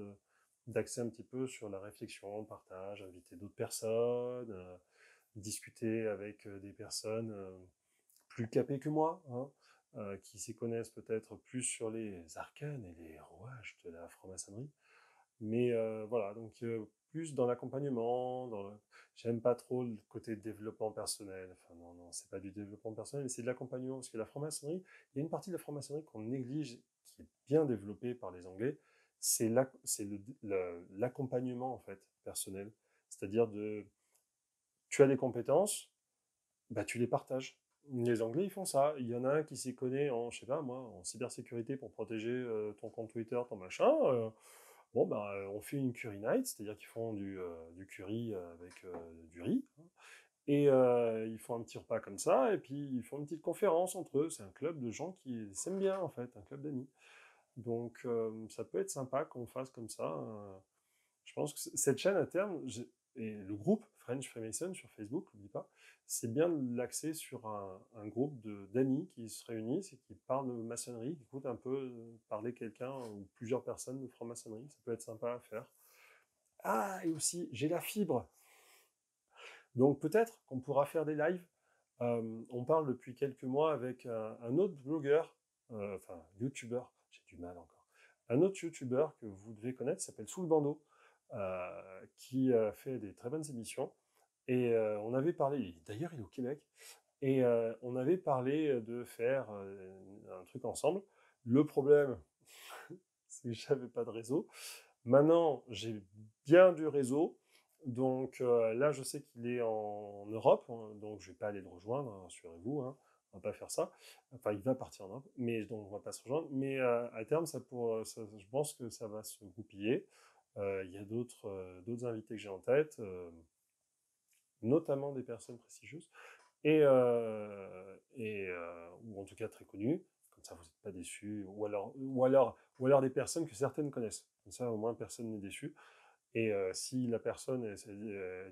[SPEAKER 2] d'axer un petit peu sur la réflexion, le partage, inviter d'autres personnes, discuter avec des personnes plus capées que moi, hein, qui s'y connaissent peut-être plus sur les arcanes et les rouages de la franc-maçonnerie. Mais voilà, donc plus dans l'accompagnement, j'aime pas trop le côté développement personnel. Enfin non, c'est pas du développement personnel, mais c'est de l'accompagnement, parce que la franc-maçonnerie, il y a une partie de la franc-maçonnerie qu'on néglige, qui est bien développée par les Anglais, c'est l'accompagnement en fait personnel. C'est-à-dire tu as des compétences, tu les partages. Les Anglais, ils font ça. Il y en a un qui s'y connaît en, je sais pas moi, en cybersécurité pour protéger ton compte Twitter, ton machin. On fait une curry night, c'est-à-dire qu'ils font du curry avec du riz, hein, et ils font un petit repas comme ça, et puis ils font une petite conférence entre eux. C'est un club de gens qui s'aiment bien, en fait, un club d'amis. Donc ça peut être sympa qu'on fasse comme ça. Je pense que cette chaîne, à terme, et le groupe French Freemason sur Facebook, n'oublie pas, c'est bien de l'axer sur un groupe d'amis qui se réunissent et qui parlent de maçonnerie, qui écoutent un peu parler quelqu'un ou plusieurs personnes de franc-maçonnerie. Ça peut être sympa à faire. Ah, et aussi, j'ai la fibre. Donc peut-être qu'on pourra faire des lives. On parle depuis quelques mois avec un autre blogueur, youtubeur, j'ai du mal encore, un autre youtubeur que vous devez connaître, s'appelle Sous le bandeau, qui fait des très bonnes émissions. Et on avait parlé, d'ailleurs il est au Québec, et on avait parlé de faire un truc ensemble. Le problème, c'est que j'avais pas de réseau. Maintenant, j'ai bien du réseau. Donc là, je sais qu'il est en Europe, hein, donc je vais pas aller le rejoindre, hein, rassurez-vous, hein, on va pas faire ça. Enfin, il va partir en Europe, mais donc on va pas se rejoindre. Mais à terme, je pense que ça va se goupiller. Il y a d'autres invités que j'ai en tête, notamment des personnes prestigieuses, ou en tout cas très connues. Comme ça, vous n'êtes pas déçus. Ou alors des personnes que certaines connaissent. Comme ça, au moins, personne n'est déçu. Et si la personne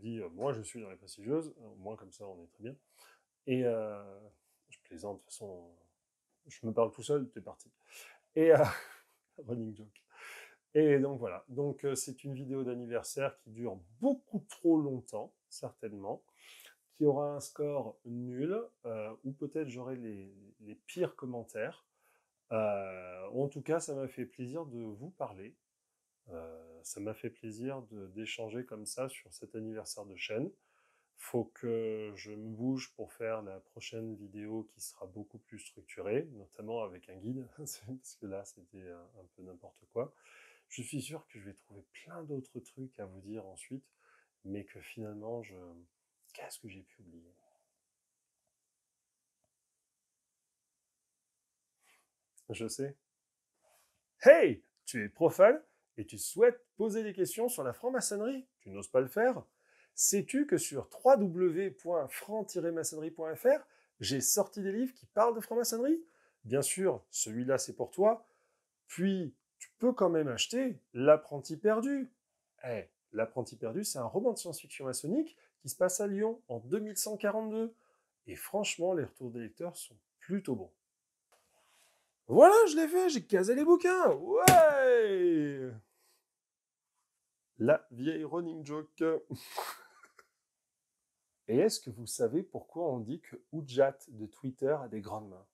[SPEAKER 2] dit moi je suis dans les prestigieuses, au moins comme ça on est très bien. Et je plaisante, de toute façon, je me parle tout seul, t'es parti. Et running joke. Et donc voilà, donc c'est une vidéo d'anniversaire qui dure beaucoup trop longtemps, certainement, qui aura un score nul, ou peut-être j'aurai les pires commentaires. En tout cas, ça m'a fait plaisir de vous parler. Ça m'a fait plaisir d'échanger comme ça sur cet anniversaire de chaîne. Faut que je me bouge pour faire la prochaine vidéo qui sera beaucoup plus structurée, notamment avec un guide, parce que là c'était un peu n'importe quoi. Je suis sûr que je vais trouver plein d'autres trucs à vous dire ensuite, mais que finalement qu'est-ce que j'ai pu oublier? Je sais. Hey! Tu es profane et tu souhaites poser des questions sur la franc-maçonnerie? Tu n'oses pas le faire? Sais-tu que sur www.franc-maçonnerie.fr, j'ai sorti des livres qui parlent de franc-maçonnerie? Bien sûr, celui-là c'est pour toi. Puis, tu peux quand même acheter L'Apprenti perdu. L'Apprenti perdu, c'est un roman de science-fiction maçonnique qui se passe à Lyon en 2142. Et franchement, les retours des lecteurs sont plutôt bons. Voilà, je l'ai fait, j'ai casé les bouquins. Ouais! La vieille running joke. Et est-ce que vous savez pourquoi on dit que Oudjat de Twitter a des grandes mains?